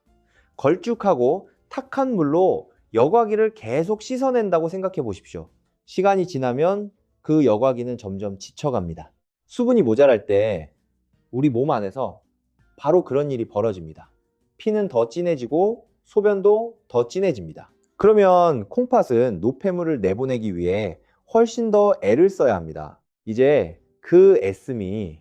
걸쭉하고 탁한 물로 여과기를 계속 씻어낸다고 생각해 보십시오. 시간이 지나면 그 여과기는 점점 지쳐갑니다. 수분이 모자랄 때 우리 몸 안에서 바로 그런 일이 벌어집니다. 피는 더 진해지고 소변도 더 진해집니다. 그러면 콩팥은 노폐물을 내보내기 위해 훨씬 더 애를 써야 합니다. 이제 그 애씀이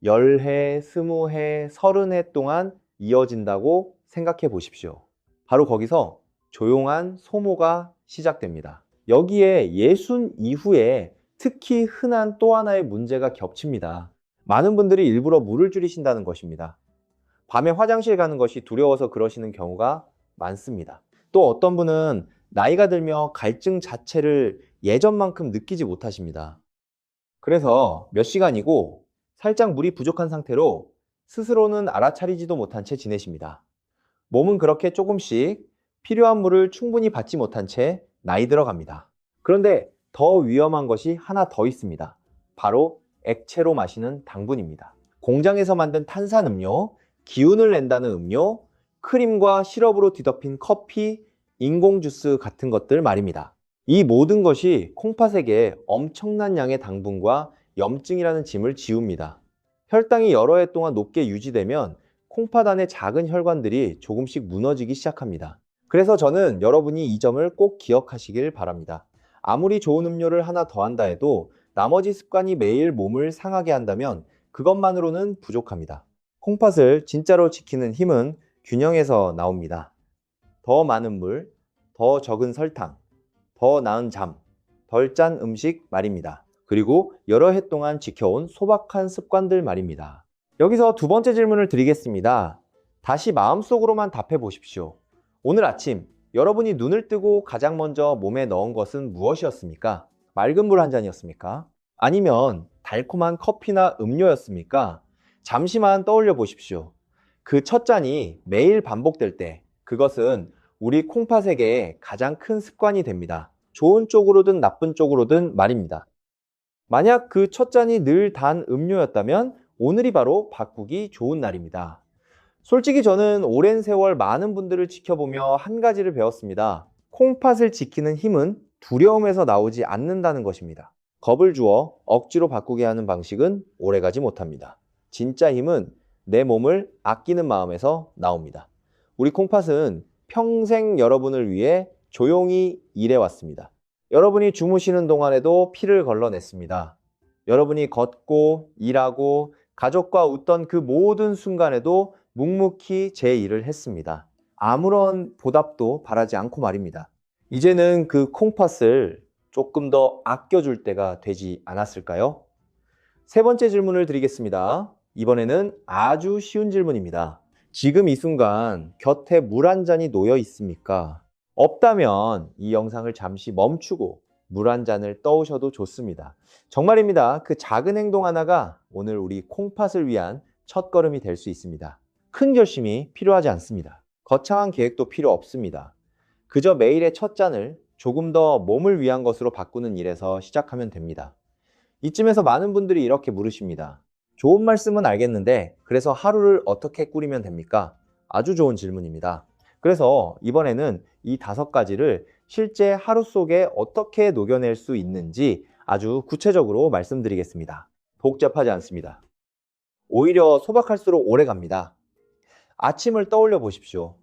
10해, 20해, 30해 동안 이어진다고 생각해 보십시오. 바로 거기서 조용한 소모가 시작됩니다. 여기에 예순 이후에 특히 흔한 또 하나의 문제가 겹칩니다. 많은 분들이 일부러 물을 줄이신다는 것입니다. 밤에 화장실 가는 것이 두려워서 그러시는 경우가 많습니다. 또 어떤 분은 나이가 들며 갈증 자체를 예전만큼 느끼지 못하십니다. 그래서 몇 시간이고 살짝 물이 부족한 상태로 스스로는 알아차리지도 못한 채 지내십니다. 몸은 그렇게 조금씩 필요한 물을 충분히 받지 못한 채 나이 들어갑니다. 그런데 더 위험한 것이 하나 더 있습니다. 바로 액체로 마시는 당분입니다. 공장에서 만든 탄산음료, 기운을 낸다는 음료, 크림과 시럽으로 뒤덮인 커피, 인공 주스 같은 것들 말입니다. 이 모든 것이 콩팥에게 엄청난 양의 당분과 염증이라는 짐을 지웁니다. 혈당이 여러 해 동안 높게 유지되면 콩팥 안의 작은 혈관들이 조금씩 무너지기 시작합니다. 그래서 저는 여러분이 이 점을 꼭 기억하시길 바랍니다. 아무리 좋은 음료를 하나 더한다 해도 나머지 습관이 매일 몸을 상하게 한다면 그것만으로는 부족합니다. 콩팥을 진짜로 지키는 힘은 균형에서 나옵니다. 더 많은 물, 더 적은 설탕, 더 나은 잠, 덜 짠 음식 말입니다. 그리고 여러 해 동안 지켜온 소박한 습관들 말입니다. 여기서 두 번째 질문을 드리겠습니다. 다시 마음속으로만 답해 보십시오. 오늘 아침 여러분이 눈을 뜨고 가장 먼저 몸에 넣은 것은 무엇이었습니까? 맑은 물 한 잔이었습니까? 아니면 달콤한 커피나 음료였습니까? 잠시만 떠올려 보십시오. 그 첫 잔이 매일 반복될 때 그것은 우리 콩팥에게 가장 큰 습관이 됩니다. 좋은 쪽으로든 나쁜 쪽으로든 말입니다. 만약 그 첫 잔이 늘 단 음료였다면 오늘이 바로 바꾸기 좋은 날입니다. 솔직히 저는 오랜 세월 많은 분들을 지켜보며 한 가지를 배웠습니다. 콩팥을 지키는 힘은 두려움에서 나오지 않는다는 것입니다. 겁을 주어 억지로 바꾸게 하는 방식은 오래가지 못합니다. 진짜 힘은 내 몸을 아끼는 마음에서 나옵니다. 우리 콩팥은 평생 여러분을 위해 조용히 일해왔습니다. 여러분이 주무시는 동안에도 피를 걸러냈습니다. 여러분이 걷고 일하고 가족과 웃던 그 모든 순간에도 묵묵히 제 일을 했습니다. 아무런 보답도 바라지 않고 말입니다. 이제는 그 콩팥을 조금 더 아껴줄 때가 되지 않았을까요? 세 번째 질문을 드리겠습니다. 이번에는 아주 쉬운 질문입니다. 지금 이 순간 곁에 물 한 잔이 놓여 있습니까? 없다면 이 영상을 잠시 멈추고 물 한 잔을 떠오셔도 좋습니다. 정말입니다. 그 작은 행동 하나가 오늘 우리 콩팥을 위한 첫걸음이 될 수 있습니다. 큰 결심이 필요하지 않습니다. 거창한 계획도 필요 없습니다. 그저 매일의 첫 잔을 조금 더 몸을 위한 것으로 바꾸는 일에서 시작하면 됩니다. 이쯤에서 많은 분들이 이렇게 물으십니다. 좋은 말씀은 알겠는데 그래서 하루를 어떻게 꾸리면 됩니까? 아주 좋은 질문입니다. 그래서 이번에는 이 5가지를 실제 하루 속에 어떻게 녹여낼 수 있는지 아주 구체적으로 말씀드리겠습니다. 복잡하지 않습니다. 오히려 소박할수록 오래 갑니다. 아침을 떠올려 보십시오.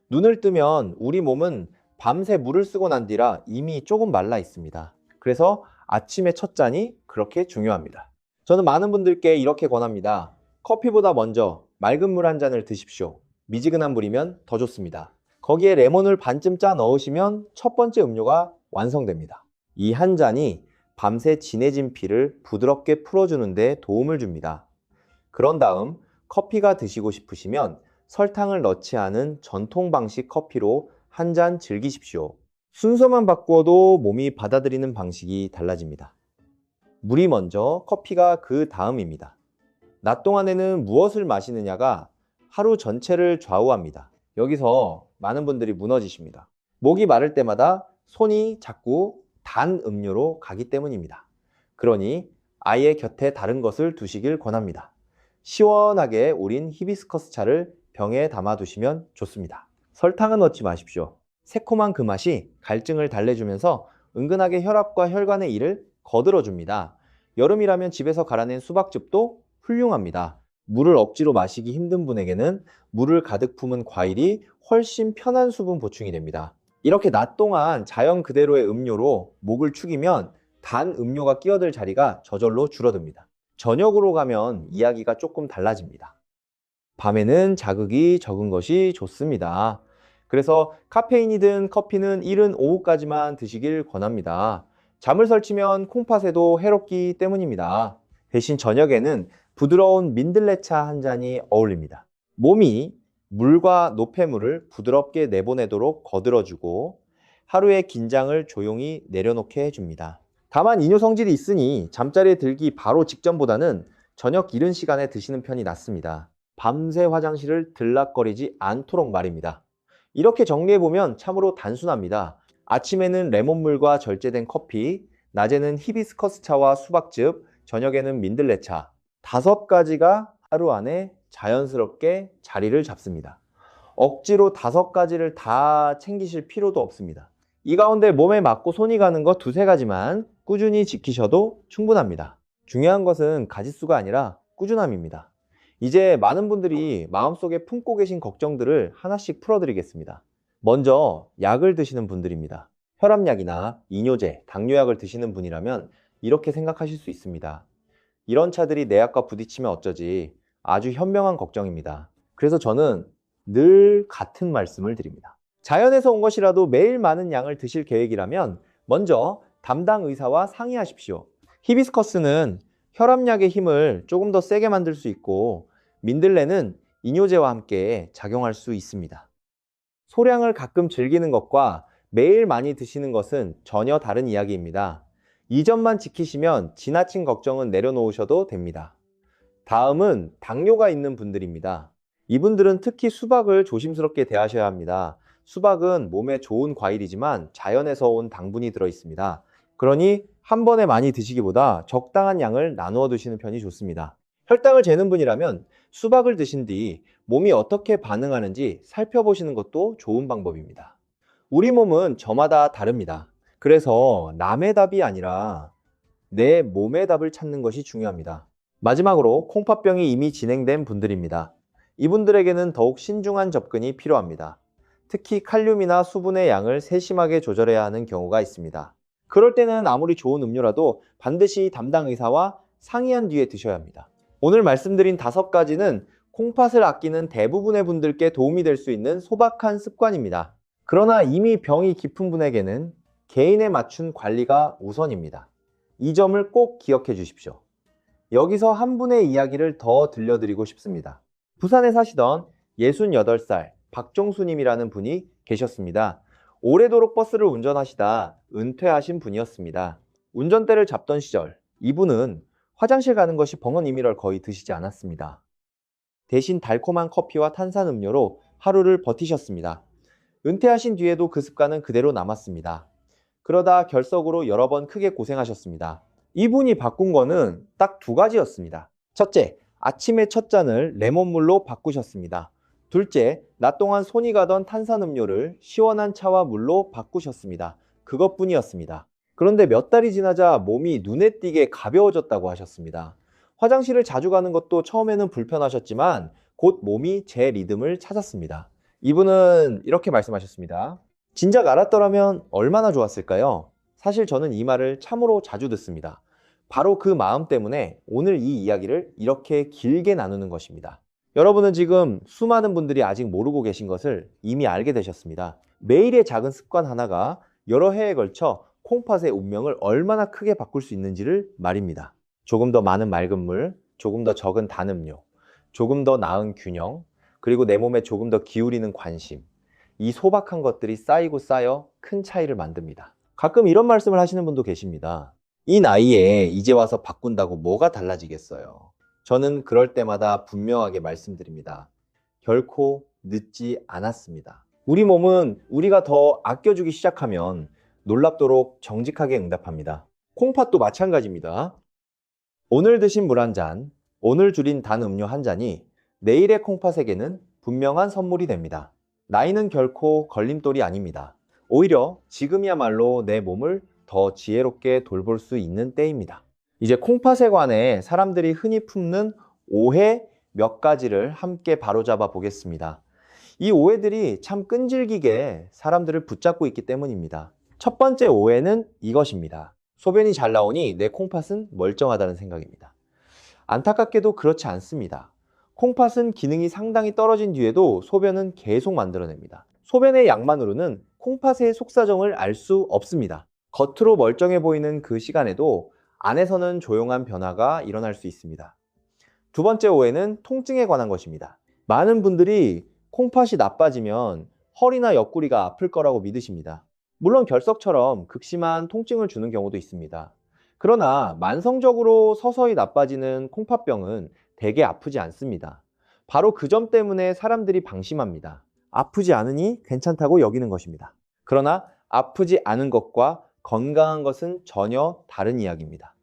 눈을 뜨면 우리 몸은 밤새 물을 쓰고 난 뒤라 이미 조금 말라 있습니다. 그래서 아침의 첫 잔이 그렇게 중요합니다. 저는 많은 분들께 이렇게 권합니다. 커피보다 먼저 맑은 물 한 잔을 드십시오. 미지근한 물이면 더 좋습니다. 거기에 레몬을 반쯤 짜 넣으시면 첫 번째 음료가 완성됩니다. 이 한 잔이 밤새 진해진 피를 부드럽게 풀어주는 데 도움을 줍니다. 그런 다음 커피가 드시고 싶으시면 설탕을 넣지 않은 전통 방식 커피로 한 잔 즐기십시오. 순서만 바꾸어도 몸이 받아들이는 방식이 달라집니다. 물이 먼저, 커피가 그 다음입니다. 낮 동안에는 무엇을 마시느냐가 하루 전체를 좌우합니다. 여기서 많은 분들이 무너지십니다. 목이 마를 때마다 손이 자꾸 단 음료로 가기 때문입니다. 그러니 아예 곁에 다른 것을 두시길 권합니다. 시원하게 우린 히비스커스 차를 병에 담아 두시면 좋습니다. 설탕은 넣지 마십시오. 새콤한 그 맛이 갈증을 달래주면서 은근하게 혈압과 혈관의 일을 거들어줍니다. 여름이라면 집에서 갈아낸 수박즙도 훌륭합니다. 물을 억지로 마시기 힘든 분에게는 물을 가득 품은 과일이 훨씬 편한 수분 보충이 됩니다. 이렇게 낮 동안 자연 그대로의 음료로 목을 축이면 단 음료가 끼어들 자리가 저절로 줄어듭니다. 저녁으로 가면 이야기가 조금 달라집니다. 밤에는 자극이 적은 것이 좋습니다. 그래서 카페인이든 커피는 이른 오후까지만 드시길 권합니다. 잠을 설치면 콩팥에도 해롭기 때문입니다. 대신 저녁에는 부드러운 민들레차 한 잔이 어울립니다. 몸이 물과 노폐물을 부드럽게 내보내도록 거들어주고 하루의 긴장을 조용히 내려놓게 해줍니다. 다만 이뇨 성질이 있으니 잠자리에 들기 바로 직전보다는 저녁 이른 시간에 드시는 편이 낫습니다. 밤새 화장실을 들락거리지 않도록 말입니다. 이렇게 정리해보면 참으로 단순합니다. 아침에는 레몬물과 절제된 커피, 낮에는 히비스커스 차와 수박즙, 저녁에는 민들레차. 5가지가 하루 안에 자연스럽게 자리를 잡습니다. 억지로 5가지를 다 챙기실 필요도 없습니다. 이 가운데 몸에 맞고 손이 가는 것 2-3가지만 꾸준히 지키셔도 충분합니다. 중요한 것은 가짓수가 아니라 꾸준함입니다. 이제 많은 분들이 마음속에 품고 계신 걱정들을 하나씩 풀어드리겠습니다. 먼저 약을 드시는 분들입니다. 혈압약이나 이뇨제, 당뇨약을 드시는 분이라면 이렇게 생각하실 수 있습니다. 이런 차들이 내 약과 부딪히면 어쩌지? 아주 현명한 걱정입니다. 그래서 저는 늘 같은 말씀을 드립니다. 자연에서 온 것이라도 매일 많은 양을 드실 계획이라면 먼저 담당 의사와 상의하십시오. 히비스커스는 혈압약의 힘을 조금 더 세게 만들 수 있고 민들레는 이뇨제와 함께 작용할 수 있습니다. 소량을 가끔 즐기는 것과 매일 많이 드시는 것은 전혀 다른 이야기입니다. 이 점만 지키시면 지나친 걱정은 내려놓으셔도 됩니다. 다음은 당뇨가 있는 분들입니다. 이분들은 특히 수박을 조심스럽게 대하셔야 합니다. 수박은 몸에 좋은 과일이지만 자연에서 온 당분이 들어 있습니다. 그러니 한 번에 많이 드시기보다 적당한 양을 나누어 드시는 편이 좋습니다. 혈당을 재는 분이라면 수박을 드신 뒤 몸이 어떻게 반응하는지 살펴보시는 것도 좋은 방법입니다. 우리 몸은 저마다 다릅니다. 그래서 남의 답이 아니라 내 몸의 답을 찾는 것이 중요합니다. 마지막으로 콩팥병이 이미 진행된 분들입니다. 이분들에게는 더욱 신중한 접근이 필요합니다. 특히 칼륨이나 수분의 양을 세심하게 조절해야 하는 경우가 있습니다. 그럴 때는 아무리 좋은 음료라도 반드시 담당 의사와 상의한 뒤에 드셔야 합니다. 오늘 말씀드린 5가지는 콩팥을 아끼는 대부분의 분들께 도움이 될 수 있는 소박한 습관입니다. 그러나 이미 병이 깊은 분에게는 개인에 맞춘 관리가 우선입니다. 이 점을 꼭 기억해 주십시오. 여기서 한 분의 이야기를 더 들려드리고 싶습니다. 부산에 사시던 68살 박종수님이라는 분이 계셨습니다. 오래도록 버스를 운전하시다 은퇴하신 분이었습니다. 운전대를 잡던 시절 이분은 화장실 가는 것이 벙어니미럴 거의 드시지 않았습니다. 대신 달콤한 커피와 탄산음료로 하루를 버티셨습니다. 은퇴하신 뒤에도 그 습관은 그대로 남았습니다. 그러다 결석으로 여러 번 크게 고생하셨습니다. 이분이 바꾼 거는 딱 2가지였습니다. 첫째, 아침에 첫 잔을 레몬물로 바꾸셨습니다. 둘째, 낮 동안 손이 가던 탄산음료를 시원한 차와 물로 바꾸셨습니다. 그것뿐이었습니다. 그런데 몇 달이 지나자 몸이 눈에 띄게 가벼워졌다고 하셨습니다. 화장실을 자주 가는 것도 처음에는 불편하셨지만 곧 몸이 제 리듬을 찾았습니다. 이분은 이렇게 말씀하셨습니다. 진작 알았더라면 얼마나 좋았을까요? 사실 저는 이 말을 참으로 자주 듣습니다. 바로 그 마음 때문에 오늘 이 이야기를 이렇게 길게 나누는 것입니다. 여러분은 지금 수많은 분들이 아직 모르고 계신 것을 이미 알게 되셨습니다. 매일의 작은 습관 하나가 여러 해에 걸쳐 콩팥의 운명을 얼마나 크게 바꿀 수 있는지를 말입니다. 조금 더 많은 맑은 물, 조금 더 적은 단 음료, 조금 더 나은 균형, 그리고 내 몸에 조금 더 기울이는 관심. 이 소박한 것들이 쌓이고 쌓여 큰 차이를 만듭니다. 가끔 이런 말씀을 하시는 분도 계십니다. 이 나이에 이제 와서 바꾼다고 뭐가 달라지겠어요? 저는 그럴 때마다 분명하게 말씀드립니다. 결코 늦지 않았습니다. 우리 몸은 우리가 더 아껴주기 시작하면 놀랍도록 정직하게 응답합니다. 콩팥도 마찬가지입니다. 오늘 드신 물 한 잔, 오늘 줄인 단 음료 한 잔이 내일의 콩팥에게는 분명한 선물이 됩니다. 나이는 결코 걸림돌이 아닙니다. 오히려 지금이야말로 내 몸을 더 지혜롭게 돌볼 수 있는 때입니다. 이제 콩팥에 관해 사람들이 흔히 품는 오해 몇 가지를 함께 바로잡아 보겠습니다. 이 오해들이 참 끈질기게 사람들을 붙잡고 있기 때문입니다. 첫 번째 오해는 이것입니다. 소변이 잘 나오니 내 콩팥은 멀쩡하다는 생각입니다. 안타깝게도 그렇지 않습니다. 콩팥은 기능이 상당히 떨어진 뒤에도 소변은 계속 만들어냅니다. 소변의 양만으로는 콩팥의 속사정을 알 수 없습니다. 겉으로 멀쩡해 보이는 그 시간에도 안에서는 조용한 변화가 일어날 수 있습니다. 두 번째 오해는 통증에 관한 것입니다. 많은 분들이 콩팥이 나빠지면 허리나 옆구리가 아플 거라고 믿으십니다. 물론 결석처럼 극심한 통증을 주는 경우도 있습니다. 그러나 만성적으로 서서히 나빠지는 콩팥병은 대개 아프지 않습니다. 바로 그 점 때문에 사람들이 방심합니다. 아프지 않으니 괜찮다고 여기는 것입니다. 그러나 아프지 않은 것과 건강한 것은 전혀 다른 이야기입니다.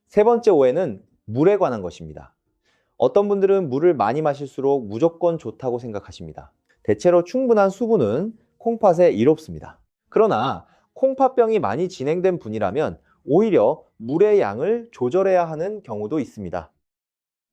세 번째 오해는 물에 관한 것입니다. 어떤 분들은 물을 많이 마실수록 무조건 좋다고 생각하십니다. 대체로 충분한 수분은 콩팥에 이롭습니다. 그러나 콩팥병이 많이 진행된 분이라면 오히려 물의 양을 조절해야 하는 경우도 있습니다.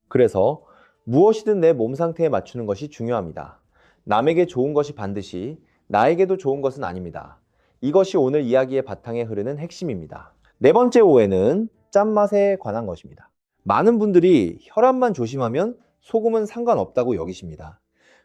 그래서 무엇이든 내 몸 상태에 맞추는 것이 중요합니다. 남에게 좋은 것이 반드시 나에게도 좋은 것은 아닙니다. 이것이 오늘 이야기의 바탕에 흐르는 핵심입니다. 네 번째 오해는 짠맛에 관한 것입니다. 많은 분들이 혈압만 조심하면 소금은 상관없다고 여기십니다.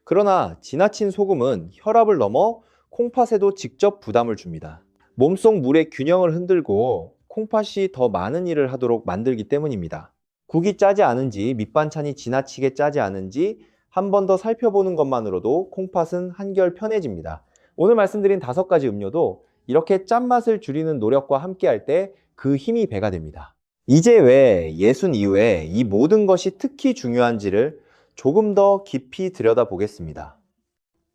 그러나 지나친 소금은 혈압을 넘어 콩팥에도 직접 부담을 줍니다. 몸속 물의 균형을 흔들고 콩팥이 더 많은 일을 하도록 만들기 때문입니다. 국이 짜지 않은지 밑반찬이 지나치게 짜지 않은지 한 번 더 살펴보는 것만으로도 콩팥은 한결 편해집니다. 오늘 말씀드린 5가지 음료도 이렇게 짠맛을 줄이는 노력과 함께할 때 그 힘이 배가 됩니다. 이제 왜 예순 이후에 이 모든 것이 특히 중요한지를 조금 더 깊이 들여다보겠습니다.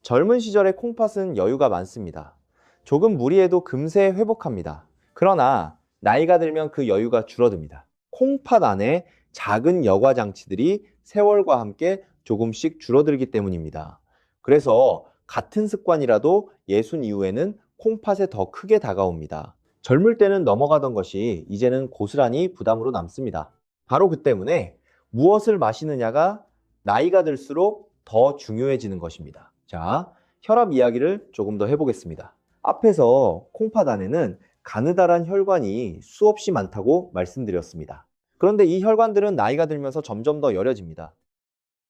젊은 시절의 콩팥은 여유가 많습니다. 조금 무리해도 금세 회복합니다. 그러나 나이가 들면 그 여유가 줄어듭니다. 콩팥 안에 작은 여과 장치들이 세월과 함께 조금씩 줄어들기 때문입니다. 그래서 같은 습관이라도 예순 이후에는 콩팥에 더 크게 다가옵니다. 젊을 때는 넘어가던 것이 이제는 고스란히 부담으로 남습니다. 바로 그 때문에 무엇을 마시느냐가 나이가 들수록 더 중요해지는 것입니다. 자, 혈압 이야기를 조금 더 해보겠습니다. 앞에서 콩팥 안에는 가느다란 혈관이 수없이 많다고 말씀드렸습니다. 그런데 이 혈관들은 나이가 들면서 점점 더 여려집니다.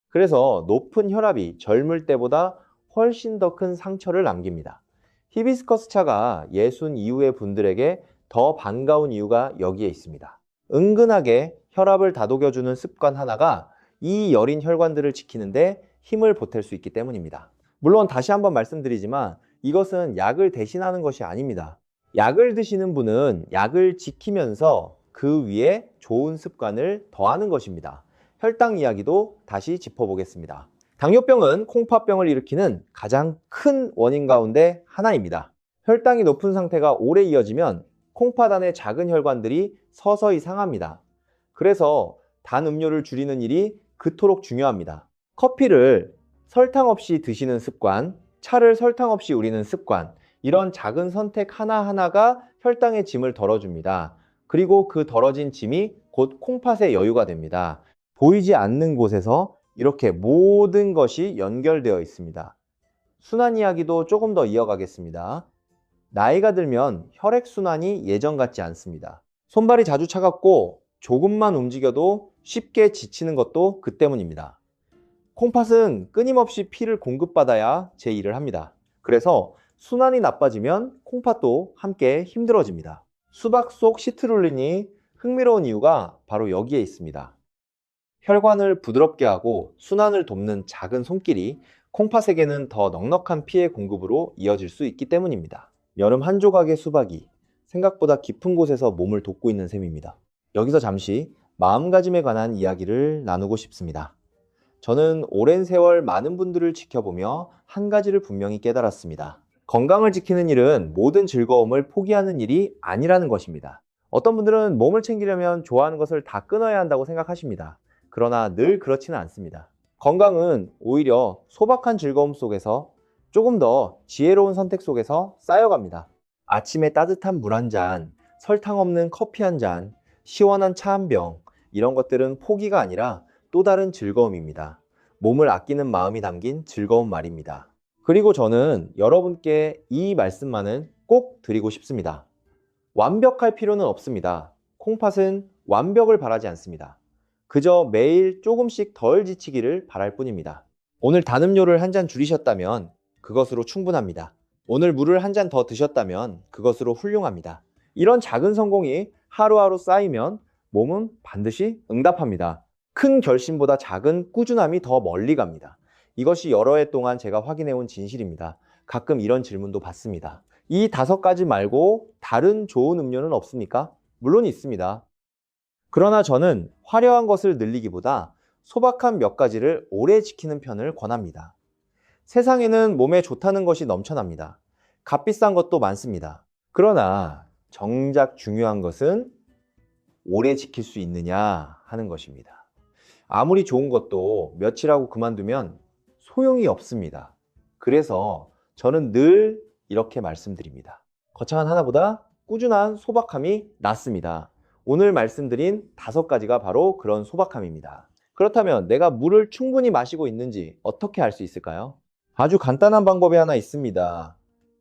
그래서 높은 혈압이 젊을 때보다 훨씬 더 큰 상처를 남깁니다. 히비스커스 차가 예순 이후의 분들에게 더 반가운 이유가 여기에 있습니다. 은근하게 혈압을 다독여주는 습관 하나가 이 여린 혈관들을 지키는데 힘을 보탤 수 있기 때문입니다. 물론 다시 한번 말씀드리지만 이것은 약을 대신하는 것이 아닙니다. 약을 드시는 분은 약을 지키면서 그 위에 좋은 습관을 더하는 것입니다. 혈당 이야기도 다시 짚어보겠습니다. 당뇨병은 콩팥병을 일으키는 가장 큰 원인 가운데 하나입니다. 혈당이 높은 상태가 오래 이어지면 콩팥 안의 작은 혈관들이 서서히 상합니다. 그래서 단 음료를 줄이는 일이 그토록 중요합니다. 커피를 설탕 없이 드시는 습관, 차를 설탕 없이 우리는 습관, 이런 작은 선택 하나하나가 혈당의 짐을 덜어줍니다. 그리고 그 덜어진 짐이 곧 콩팥의 여유가 됩니다. 보이지 않는 곳에서 이렇게 모든 것이 연결되어 있습니다. 순환 이야기도 조금 더 이어가겠습니다. 나이가 들면 혈액순환이 예전 같지 않습니다. 손발이 자주 차갑고 조금만 움직여도 쉽게 지치는 것도 그 때문입니다. 콩팥은 끊임없이 피를 공급받아야 제 일을 합니다. 그래서 순환이 나빠지면 콩팥도 함께 힘들어집니다. 수박 속 시트룰린이 흥미로운 이유가 바로 여기에 있습니다. 혈관을 부드럽게 하고 순환을 돕는 작은 손길이 콩팥에게는 더 넉넉한 피의 공급으로 이어질 수 있기 때문입니다. 여름 한 조각의 수박이 생각보다 깊은 곳에서 몸을 돕고 있는 셈입니다. 여기서 잠시 마음가짐에 관한 이야기를 나누고 싶습니다. 저는 오랜 세월 많은 분들을 지켜보며 한 가지를 분명히 깨달았습니다. 건강을 지키는 일은 모든 즐거움을 포기하는 일이 아니라는 것입니다. 어떤 분들은 몸을 챙기려면 좋아하는 것을 다 끊어야 한다고 생각하십니다. 그러나 늘 그렇지는 않습니다. 건강은 오히려 소박한 즐거움 속에서 조금 더 지혜로운 선택 속에서 쌓여갑니다. 아침에 따뜻한 물 한 잔, 설탕 없는 커피 한 잔, 시원한 차 한 병, 이런 것들은 포기가 아니라 또 다른 즐거움입니다. 몸을 아끼는 마음이 담긴 즐거운 말입니다. 그리고 저는 여러분께 이 말씀만은 꼭 드리고 싶습니다. 완벽할 필요는 없습니다. 콩팥은 완벽을 바라지 않습니다. 그저 매일 조금씩 덜 지치기를 바랄 뿐입니다. 오늘 단 음료를 한 잔 줄이셨다면 그것으로 충분합니다. 오늘 물을 한 잔 더 드셨다면 그것으로 훌륭합니다. 이런 작은 성공이 하루하루 쌓이면 몸은 반드시 응답합니다. 큰 결심보다 작은 꾸준함이 더 멀리 갑니다. 이것이 여러 해 동안 제가 확인해온 진실입니다. 가끔 이런 질문도 받습니다. 이 5가지 말고 다른 좋은 음료는 없습니까? 물론 있습니다. 그러나 저는 화려한 것을 늘리기보다 소박한 몇 가지를 오래 지키는 편을 권합니다. 세상에는 몸에 좋다는 것이 넘쳐납니다. 값비싼 것도 많습니다. 그러나 정작 중요한 것은 오래 지킬 수 있느냐 하는 것입니다. 아무리 좋은 것도 며칠하고 그만두면 소용이 없습니다. 그래서 저는 늘 이렇게 말씀드립니다. 거창한 하나보다 꾸준한 소박함이 났습니다. 오늘 말씀드린 5가지가 바로 그런 소박함입니다. 그렇다면 내가 물을 충분히 마시고 있는지 어떻게 알 수 있을까요? 아주 간단한 방법이 하나 있습니다.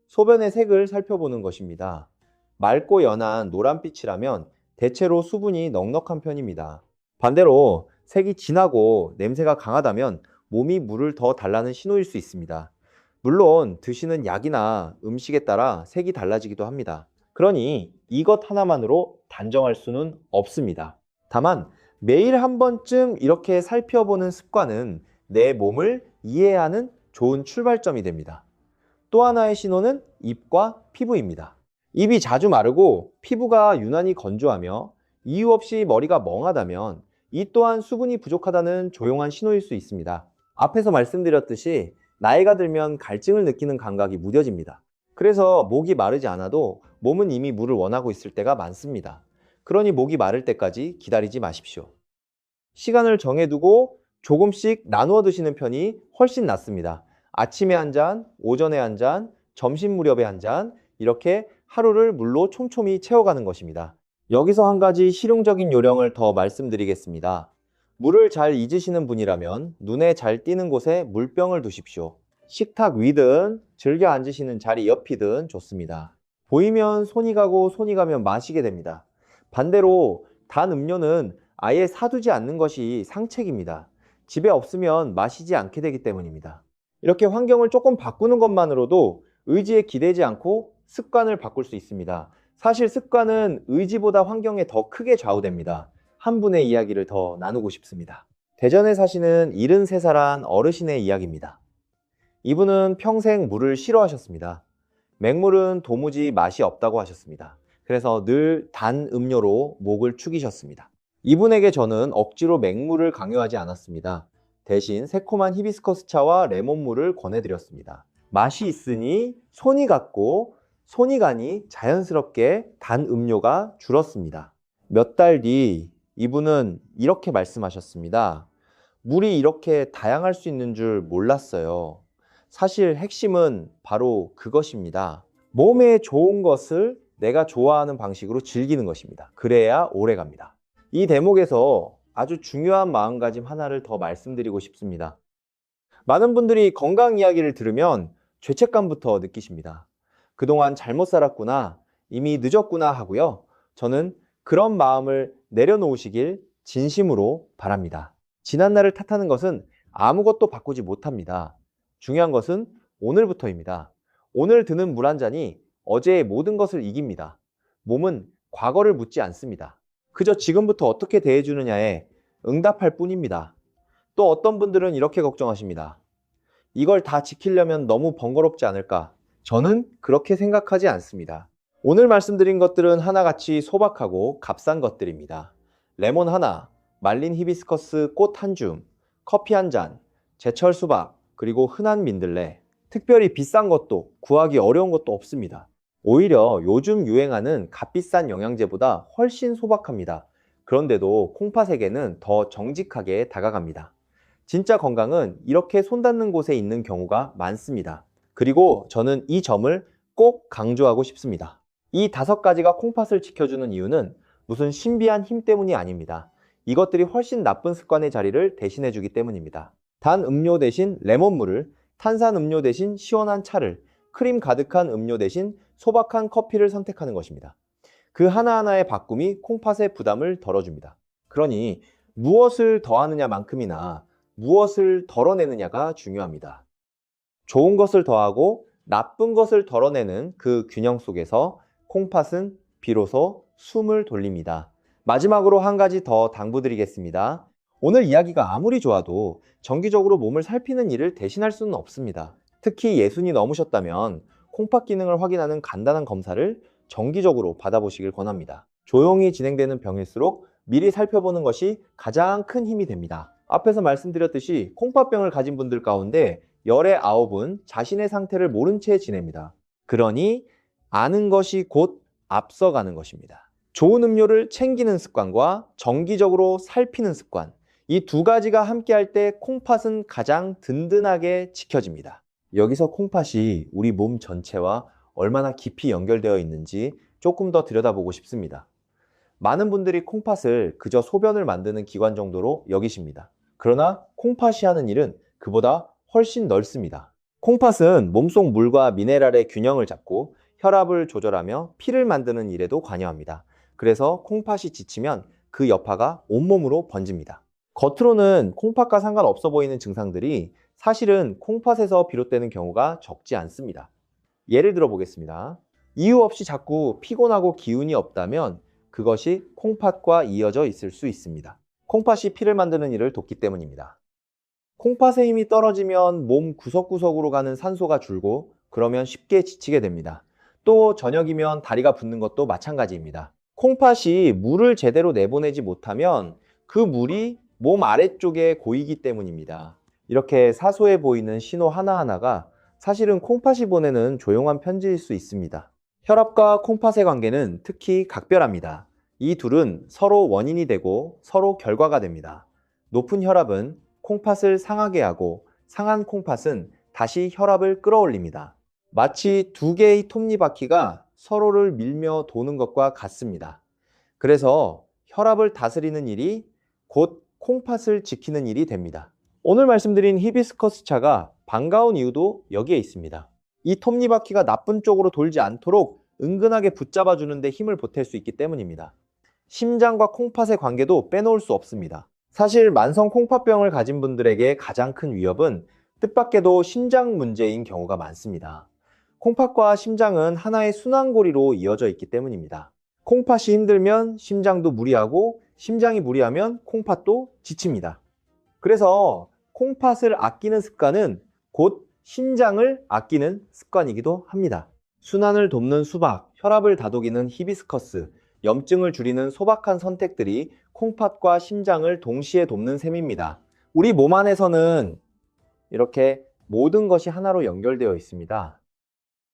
소변의 색을 살펴보는 것입니다. 맑고 연한 노란빛이라면 대체로 수분이 넉넉한 편입니다. 반대로 색이 진하고 냄새가 강하다면 몸이 물을 더 달라는 신호일 수 있습니다. 물론 드시는 약이나 음식에 따라 색이 달라지기도 합니다. 그러니 이것 하나만으로 단정할 수는 없습니다. 다만 매일 한 번쯤 이렇게 살펴보는 습관은 내 몸을 이해하는 좋은 출발점이 됩니다. 또 하나의 신호는 입과 피부입니다. 입이 자주 마르고 피부가 유난히 건조하며 이유 없이 머리가 멍하다면 이 또한 수분이 부족하다는 조용한 신호일 수 있습니다. 앞에서 말씀드렸듯이 나이가 들면 갈증을 느끼는 감각이 무뎌집니다. 그래서 목이 마르지 않아도 몸은 이미 물을 원하고 있을 때가 많습니다. 그러니 목이 마를 때까지 기다리지 마십시오. 시간을 정해두고 조금씩 나누어 드시는 편이 훨씬 낫습니다. 아침에 한 잔, 오전에 한 잔, 점심 무렵에 한 잔, 이렇게 하루를 물로 촘촘히 채워가는 것입니다. 여기서 한 가지 실용적인 요령을 더 말씀드리겠습니다. 물을 잘 잊으시는 분이라면 눈에 잘 띄는 곳에 물병을 두십시오. 식탁 위든 즐겨 앉으시는 자리 옆이든 좋습니다. 보이면 손이 가고 손이 가면 마시게 됩니다. 반대로 단 음료는 아예 사두지 않는 것이 상책입니다. 집에 없으면 마시지 않게 되기 때문입니다. 이렇게 환경을 조금 바꾸는 것만으로도 의지에 기대지 않고 습관을 바꿀 수 있습니다. 사실 습관은 의지보다 환경에 더 크게 좌우됩니다. 한 분의 이야기를 더 나누고 싶습니다. 대전에 사시는 73살 어르신의 이야기입니다. 이분은 평생 물을 싫어하셨습니다. 맹물은 도무지 맛이 없다고 하셨습니다. 그래서 늘 단 음료로 목을 축이셨습니다. 이분에게 저는 억지로 맹물을 강요하지 않았습니다. 대신 새콤한 히비스커스 차와 레몬물을 권해드렸습니다. 맛이 있으니 손이 갔고 손이 가니 자연스럽게 단 음료가 줄었습니다. 몇 달 뒤 이분은 이렇게 말씀하셨습니다. 물이 이렇게 다양할 수 있는 줄 몰랐어요. 사실 핵심은 바로 그것입니다. 몸에 좋은 것을 내가 좋아하는 방식으로 즐기는 것입니다. 그래야 오래 갑니다. 이 대목에서 아주 중요한 마음가짐 하나를 더 말씀드리고 싶습니다. 많은 분들이 건강 이야기를 들으면 죄책감부터 느끼십니다. 그동안 잘못 살았구나, 이미 늦었구나 하고요. 저는 그런 마음을 내려놓으시길 진심으로 바랍니다. 지난날을 탓하는 것은 아무것도 바꾸지 못합니다. 중요한 것은 오늘부터입니다. 오늘 드는 물 한 잔이 어제의 모든 것을 이깁니다. 몸은 과거를 묻지 않습니다. 그저 지금부터 어떻게 대해주느냐에 응답할 뿐입니다. 또 어떤 분들은 이렇게 걱정하십니다. 이걸 다 지키려면 너무 번거롭지 않을까? 저는 그렇게 생각하지 않습니다. 오늘 말씀드린 것들은 하나같이 소박하고 값싼 것들입니다. 레몬 하나, 말린 히비스커스 꽃 한 줌, 커피 한 잔, 제철 수박, 그리고 흔한 민들레. 특별히 비싼 것도 구하기 어려운 것도 없습니다. 오히려 요즘 유행하는 값비싼 영양제보다 훨씬 소박합니다. 그런데도 콩팥에게는 더 정직하게 다가갑니다. 진짜 건강은 이렇게 손 닿는 곳에 있는 경우가 많습니다. 그리고 저는 이 점을 꼭 강조하고 싶습니다. 이 5가지가 콩팥을 지켜주는 이유는 무슨 신비한 힘 때문이 아닙니다. 이것들이 훨씬 나쁜 습관의 자리를 대신해주기 때문입니다. 단 음료 대신 레몬물을, 탄산 음료 대신 시원한 차를, 크림 가득한 음료 대신 소박한 커피를 선택하는 것입니다. 그 하나하나의 바꿈이 콩팥의 부담을 덜어줍니다. 그러니 무엇을 더하느냐만큼이나 무엇을 덜어내느냐가 중요합니다. 좋은 것을 더하고 나쁜 것을 덜어내는 그 균형 속에서 콩팥은 비로소 숨을 돌립니다. 마지막으로 한 가지 더 당부드리겠습니다. 오늘 이야기가 아무리 좋아도 정기적으로 몸을 살피는 일을 대신할 수는 없습니다. 특히 60이 넘으셨다면 콩팥 기능을 확인하는 간단한 검사를 정기적으로 받아보시길 권합니다. 조용히 진행되는 병일수록 미리 살펴보는 것이 가장 큰 힘이 됩니다. 앞에서 말씀드렸듯이 콩팥병을 가진 분들 가운데 열의 9은 자신의 상태를 모른 채 지냅니다. 그러니 아는 것이 곧 앞서가는 것입니다. 좋은 음료를 챙기는 습관과 정기적으로 살피는 습관, 이 2가지가 함께할 때 콩팥은 가장 든든하게 지켜집니다. 여기서 콩팥이 우리 몸 전체와 얼마나 깊이 연결되어 있는지 조금 더 들여다보고 싶습니다. 많은 분들이 콩팥을 그저 소변을 만드는 기관 정도로 여기십니다. 그러나 콩팥이 하는 일은 그보다 훨씬 넓습니다. 콩팥은 몸속 물과 미네랄의 균형을 잡고 혈압을 조절하며 피를 만드는 일에도 관여합니다. 그래서 콩팥이 지치면 그 여파가 온몸으로 번집니다. 겉으로는 콩팥과 상관없어 보이는 증상들이 사실은 콩팥에서 비롯되는 경우가 적지 않습니다. 예를 들어 보겠습니다. 이유 없이 자꾸 피곤하고 기운이 없다면 그것이 콩팥과 이어져 있을 수 있습니다. 콩팥이 피를 만드는 일을 돕기 때문입니다. 콩팥의 힘이 떨어지면 몸 구석구석으로 가는 산소가 줄고 그러면 쉽게 지치게 됩니다. 또 저녁이면 다리가 붓는 것도 마찬가지입니다. 콩팥이 물을 제대로 내보내지 못하면 그 물이 몸 아래쪽에 고이기 때문입니다. 이렇게 사소해 보이는 신호 하나하나가 사실은 콩팥이 보내는 조용한 편지일 수 있습니다. 혈압과 콩팥의 관계는 특히 각별합니다. 이 둘은 서로 원인이 되고 서로 결과가 됩니다. 높은 혈압은 콩팥을 상하게 하고 상한 콩팥은 다시 혈압을 끌어올립니다. 마치 두 개의 톱니바퀴가 서로를 밀며 도는 것과 같습니다. 그래서 혈압을 다스리는 일이 곧 콩팥을 지키는 일이 됩니다. 오늘 말씀드린 히비스커스 차가 반가운 이유도 여기에 있습니다. 이 톱니바퀴가 나쁜 쪽으로 돌지 않도록 은근하게 붙잡아 주는데 힘을 보탤 수 있기 때문입니다. 심장과 콩팥의 관계도 빼놓을 수 없습니다. 사실 만성 콩팥병을 가진 분들에게 가장 큰 위협은 뜻밖에도 심장 문제인 경우가 많습니다. 콩팥과 심장은 하나의 순환고리로 이어져 있기 때문입니다. 콩팥이 힘들면 심장도 무리하고 심장이 무리하면 콩팥도 지칩니다. 그래서 콩팥을 아끼는 습관은 곧 심장을 아끼는 습관이기도 합니다. 순환을 돕는 수박, 혈압을 다독이는 히비스커스, 염증을 줄이는 소박한 선택들이 콩팥과 심장을 동시에 돕는 셈입니다. 우리 몸 안에서는 이렇게 모든 것이 하나로 연결되어 있습니다.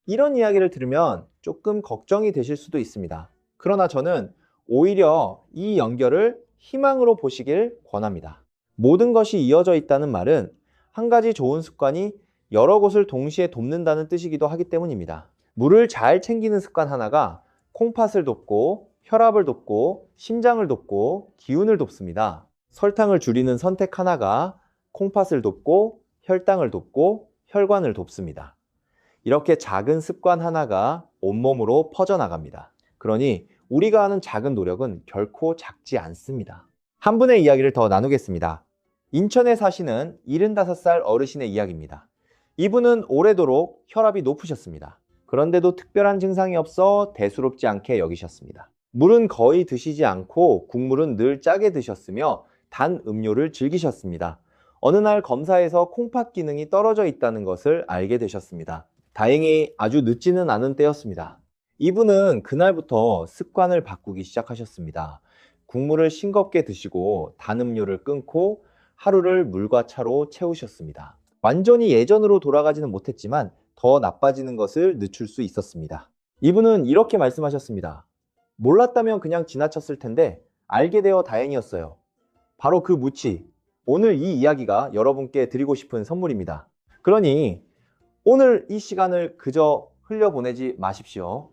이런 이야기를 들으면 조금 걱정이 되실 수도 있습니다. 그러나 저는 오히려 이 연결을 희망으로 보시길 권합니다. 모든 것이 이어져 있다는 말은 한 가지 좋은 습관이 여러 곳을 동시에 돕는다는 뜻이기도 하기 때문입니다. 물을 잘 챙기는 습관 하나가 콩팥을 돕고 혈압을 돕고 심장을 돕고 기운을 돕습니다. 설탕을 줄이는 선택 하나가 콩팥을 돕고 혈당을 돕고 혈관을 돕습니다. 이렇게 작은 습관 하나가 온몸으로 퍼져나갑니다. 그러니 우리가 하는 작은 노력은 결코 작지 않습니다. 한 분의 이야기를 더 나누겠습니다. 인천에 사시는 75살 어르신의 이야기입니다. 이분은 오래도록 혈압이 높으셨습니다. 그런데도 특별한 증상이 없어 대수롭지 않게 여기셨습니다. 물은 거의 드시지 않고 국물은 늘 짜게 드셨으며 단 음료를 즐기셨습니다. 어느 날 검사에서 콩팥 기능이 떨어져 있다는 것을 알게 되셨습니다. 다행히 아주 늦지는 않은 때였습니다. 이분은 그날부터 습관을 바꾸기 시작하셨습니다. 국물을 싱겁게 드시고 단 음료를 끊고 하루를 물과 차로 채우셨습니다. 완전히 예전으로 돌아가지는 못했지만 더 나빠지는 것을 늦출 수 있었습니다. 이분은 이렇게 말씀하셨습니다. 몰랐다면 그냥 지나쳤을 텐데 알게 되어 다행이었어요. 바로 그 무치, 오늘 이 이야기가 여러분께 드리고 싶은 선물입니다. 그러니 오늘 이 시간을 그저 흘려보내지 마십시오.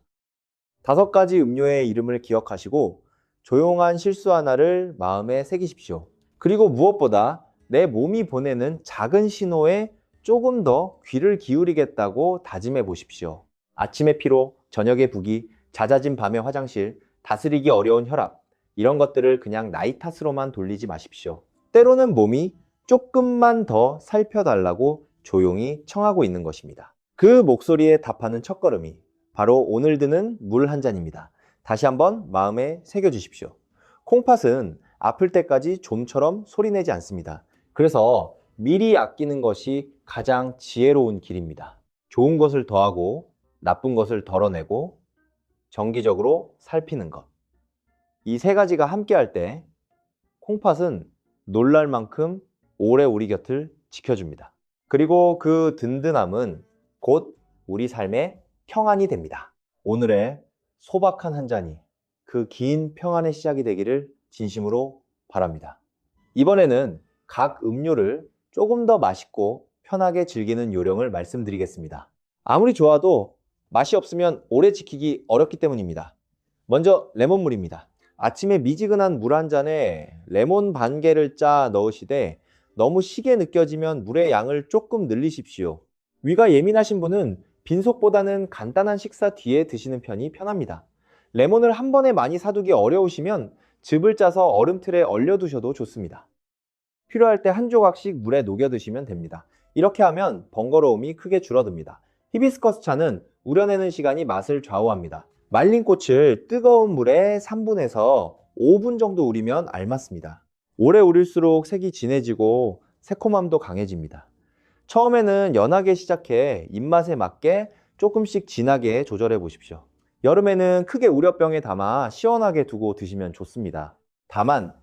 5가지 음료의 이름을 기억하시고 조용한 실수 하나를 마음에 새기십시오. 그리고 무엇보다 내 몸이 보내는 작은 신호에 조금 더 귀를 기울이겠다고 다짐해 보십시오. 아침의 피로, 저녁의 부기, 잦아진 밤의 화장실, 다스리기 어려운 혈압, 이런 것들을 그냥 나이 탓으로만 돌리지 마십시오. 때로는 몸이 조금만 더 살펴달라고 조용히 청하고 있는 것입니다. 그 목소리에 답하는 첫걸음이 바로 오늘 드는 물 한 잔입니다. 다시 한번 마음에 새겨주십시오. 콩팥은 아플 때까지 좀처럼 소리내지 않습니다. 그래서 미리 아끼는 것이 가장 지혜로운 길입니다. 좋은 것을 더하고 나쁜 것을 덜어내고 정기적으로 살피는 것. 이 3가지가 함께할 때 콩팥은 놀랄 만큼 오래 우리 곁을 지켜줍니다. 그리고 그 든든함은 곧 우리 삶의 평안이 됩니다. 오늘의 소박한 한 잔이 그 긴 평안의 시작이 되기를 진심으로 바랍니다. 이번에는 각 음료를 조금 더 맛있고 편하게 즐기는 요령을 말씀드리겠습니다. 아무리 좋아도 맛이 없으면 오래 지키기 어렵기 때문입니다. 먼저 레몬물입니다. 아침에 미지근한 물 한 잔에 레몬 반 개를 짜 넣으시되 너무 시게 느껴지면 물의 양을 조금 늘리십시오. 위가 예민하신 분은 빈속보다는 간단한 식사 뒤에 드시는 편이 편합니다. 레몬을 한 번에 많이 사두기 어려우시면 즙을 짜서 얼음틀에 얼려두셔도 좋습니다. 필요할 때 한 조각씩 물에 녹여 드시면 됩니다. 이렇게 하면 번거로움이 크게 줄어듭니다. 히비스커스 차는 우려내는 시간이 맛을 좌우합니다. 말린 꽃을 뜨거운 물에 3분에서 5분 정도 우리면 알맞습니다. 오래 우릴수록 색이 진해지고 새콤함도 강해집니다. 처음에는 연하게 시작해 입맛에 맞게 조금씩 진하게 조절해 보십시오. 여름에는 크게 우려병에 담아 시원하게 두고 드시면 좋습니다. 다만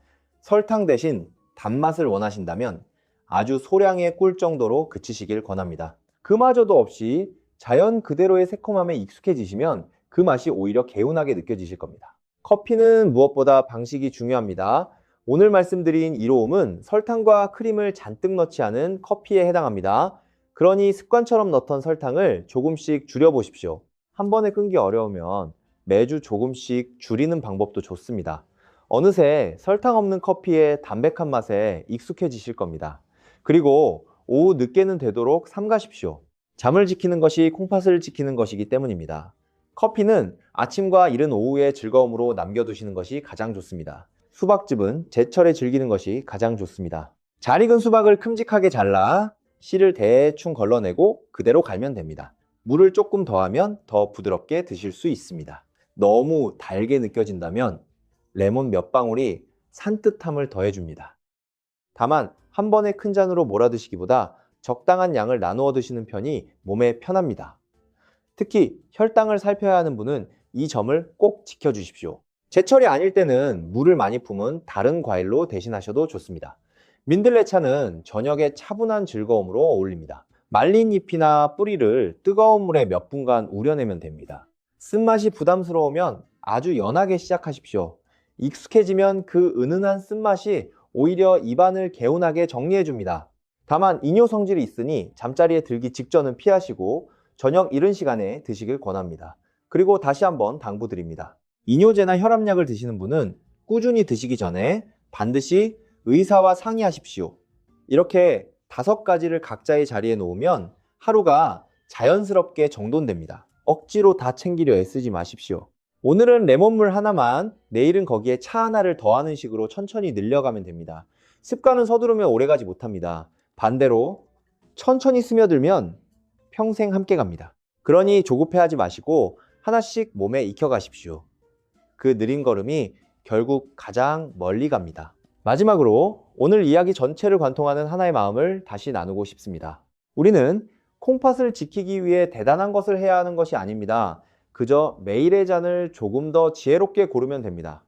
설탕 대신 단맛을 원하신다면 아주 소량의 꿀 정도로 그치시길 권합니다. 그마저도 없이 자연 그대로의 새콤함에 익숙해지시면 그 맛이 오히려 개운하게 느껴지실 겁니다. 커피는 무엇보다 방식이 중요합니다. 오늘 말씀드린 이로움은 설탕과 크림을 잔뜩 넣지 않은 커피에 해당합니다. 그러니 습관처럼 넣던 설탕을 조금씩 줄여보십시오. 한 번에 끊기 어려우면 매주 조금씩 줄이는 방법도 좋습니다. 어느새 설탕 없는 커피의 담백한 맛에 익숙해지실 겁니다. 그리고 오후 늦게는 되도록 삼가십시오. 잠을 지키는 것이 콩팥을 지키는 것이기 때문입니다. 커피는 아침과 이른 오후의 즐거움으로 남겨두시는 것이 가장 좋습니다. 수박즙은 제철에 즐기는 것이 가장 좋습니다. 잘 익은 수박을 큼직하게 잘라 씨를 대충 걸러내고 그대로 갈면 됩니다. 물을 조금 더하면 더 부드럽게 드실 수 있습니다. 너무 달게 느껴진다면 레몬 몇 방울이 산뜻함을 더해줍니다. 다만 한 번에 큰 잔으로 몰아드시기보다 적당한 양을 나누어 드시는 편이 몸에 편합니다. 특히 혈당을 살펴야 하는 분은 이 점을 꼭 지켜주십시오. 제철이 아닐 때는 물을 많이 품은 다른 과일로 대신하셔도 좋습니다. 민들레차는 저녁에 차분한 즐거움으로 어울립니다. 말린 잎이나 뿌리를 뜨거운 물에 몇 분간 우려내면 됩니다. 쓴맛이 부담스러우면 아주 연하게 시작하십시오. 익숙해지면 그 은은한 쓴맛이 오히려 입안을 개운하게 정리해줍니다. 다만 이뇨 성질이 있으니 잠자리에 들기 직전은 피하시고 저녁 이른 시간에 드시길 권합니다. 그리고 다시 한번 당부드립니다. 이뇨제나 혈압약을 드시는 분은 꾸준히 드시기 전에 반드시 의사와 상의하십시오. 이렇게 5가지를 각자의 자리에 놓으면 하루가 자연스럽게 정돈됩니다. 억지로 다 챙기려 애쓰지 마십시오. 오늘은 레몬물 하나만, 내일은 거기에 차 하나를 더하는 식으로 천천히 늘려가면 됩니다. 습관은 서두르면 오래가지 못합니다. 반대로 천천히 스며들면 평생 함께 갑니다. 그러니 조급해하지 마시고 하나씩 몸에 익혀가십시오. 그 느린 걸음이 결국 가장 멀리 갑니다. 마지막으로 오늘 이야기 전체를 관통하는 하나의 마음을 다시 나누고 싶습니다. 우리는 콩팥을 지키기 위해 대단한 것을 해야 하는 것이 아닙니다. 그저 매일의 잔을 조금 더 지혜롭게 고르면 됩니다.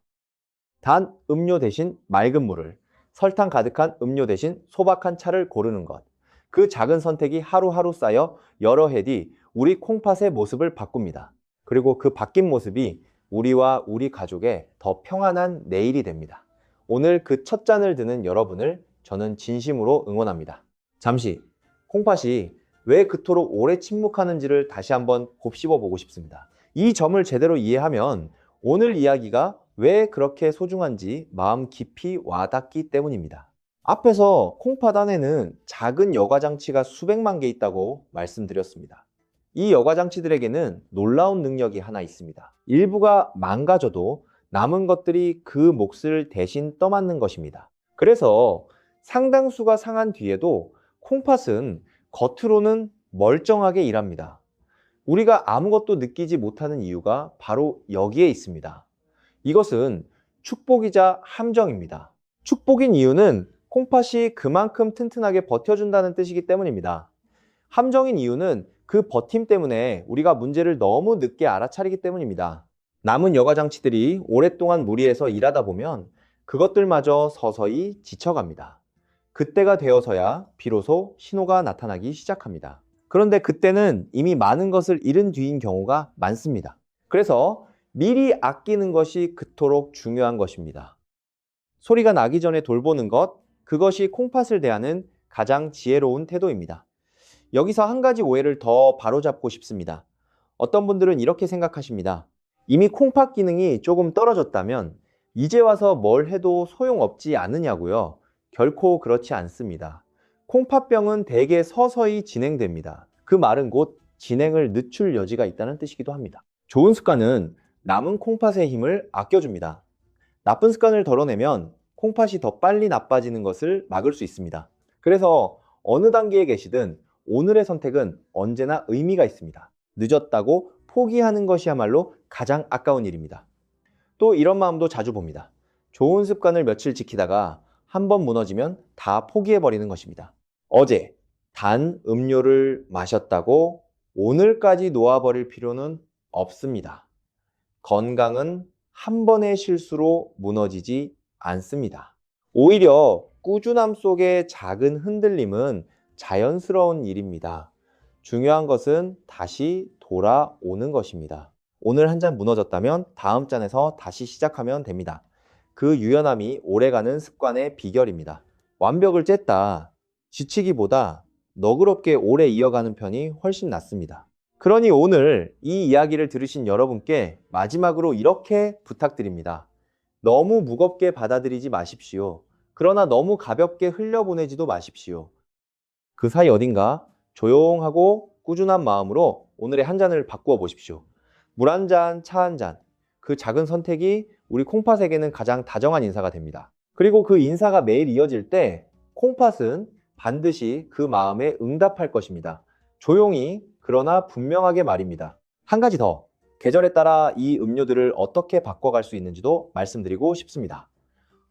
단 음료 대신 맑은 물을, 설탕 가득한 음료 대신 소박한 차를 고르는 것. 그 작은 선택이 하루하루 쌓여 여러 해 뒤 우리 콩팥의 모습을 바꿉니다. 그리고 그 바뀐 모습이 우리와 우리 가족의 더 평안한 내일이 됩니다. 오늘 그 첫 잔을 드는 여러분을 저는 진심으로 응원합니다. 잠시 콩팥이 왜 그토록 오래 침묵하는지를 다시 한번 곱씹어 보고 싶습니다. 이 점을 제대로 이해하면 오늘 이야기가 왜 그렇게 소중한지 마음 깊이 와닿기 때문입니다. 앞에서 콩팥 안에는 작은 여과장치가 수백만 개 있다고 말씀드렸습니다. 이 여과장치들에게는 놀라운 능력이 하나 있습니다. 일부가 망가져도 남은 것들이 그 몫을 대신 떠맡는 것입니다. 그래서 상당수가 상한 뒤에도 콩팥은 겉으로는 멀쩡하게 일합니다. 우리가 아무것도 느끼지 못하는 이유가 바로 여기에 있습니다. 이것은 축복이자 함정입니다. 축복인 이유는 콩팥이 그만큼 튼튼하게 버텨준다는 뜻이기 때문입니다. 함정인 이유는 그 버팀 때문에 우리가 문제를 너무 늦게 알아차리기 때문입니다. 남은 여과장치들이 오랫동안 무리해서 일하다 보면 그것들마저 서서히 지쳐갑니다. 그때가 되어서야 비로소 신호가 나타나기 시작합니다. 그런데 그때는 이미 많은 것을 잃은 뒤인 경우가 많습니다. 그래서 미리 아끼는 것이 그토록 중요한 것입니다. 소리가 나기 전에 돌보는 것, 그것이 콩팥을 대하는 가장 지혜로운 태도입니다. 여기서 한 가지 오해를 더 바로잡고 싶습니다. 어떤 분들은 이렇게 생각하십니다. 이미 콩팥 기능이 조금 떨어졌다면 이제 와서 뭘 해도 소용없지 않느냐고요? 결코 그렇지 않습니다. 콩팥병은 대개 서서히 진행됩니다. 그 말은 곧 진행을 늦출 여지가 있다는 뜻이기도 합니다. 좋은 습관은 남은 콩팥의 힘을 아껴줍니다. 나쁜 습관을 덜어내면 콩팥이 더 빨리 나빠지는 것을 막을 수 있습니다. 그래서 어느 단계에 계시든 오늘의 선택은 언제나 의미가 있습니다. 늦었다고 포기하는 것이야말로 가장 아까운 일입니다. 또 이런 마음도 자주 봅니다. 좋은 습관을 며칠 지키다가 한번 무너지면 다 포기해버리는 것입니다. 어제 단 음료를 마셨다고 오늘까지 놓아버릴 필요는 없습니다. 건강은 한 번의 실수로 무너지지 않습니다. 오히려 꾸준함 속의 작은 흔들림은 자연스러운 일입니다. 중요한 것은 다시 돌아오는 것입니다. 오늘 한 잔 무너졌다면 다음 잔에서 다시 시작하면 됩니다. 그 유연함이 오래가는 습관의 비결입니다. 완벽을 쬐다, 지치기보다 너그럽게 오래 이어가는 편이 훨씬 낫습니다. 그러니 오늘 이 이야기를 들으신 여러분께 마지막으로 이렇게 부탁드립니다. 너무 무겁게 받아들이지 마십시오. 그러나 너무 가볍게 흘려보내지도 마십시오. 그 사이 어딘가 조용하고 꾸준한 마음으로 오늘의 한 잔을 바꾸어 보십시오. 물 한 잔, 차 한 잔. 그 작은 선택이 우리 콩팥에게는 가장 다정한 인사가 됩니다. 그리고 그 인사가 매일 이어질 때 콩팥은 반드시 그 마음에 응답할 것입니다. 조용히 그러나 분명하게 말입니다. 한 가지 더, 계절에 따라 이 음료들을 어떻게 바꿔갈 수 있는지도 말씀드리고 싶습니다.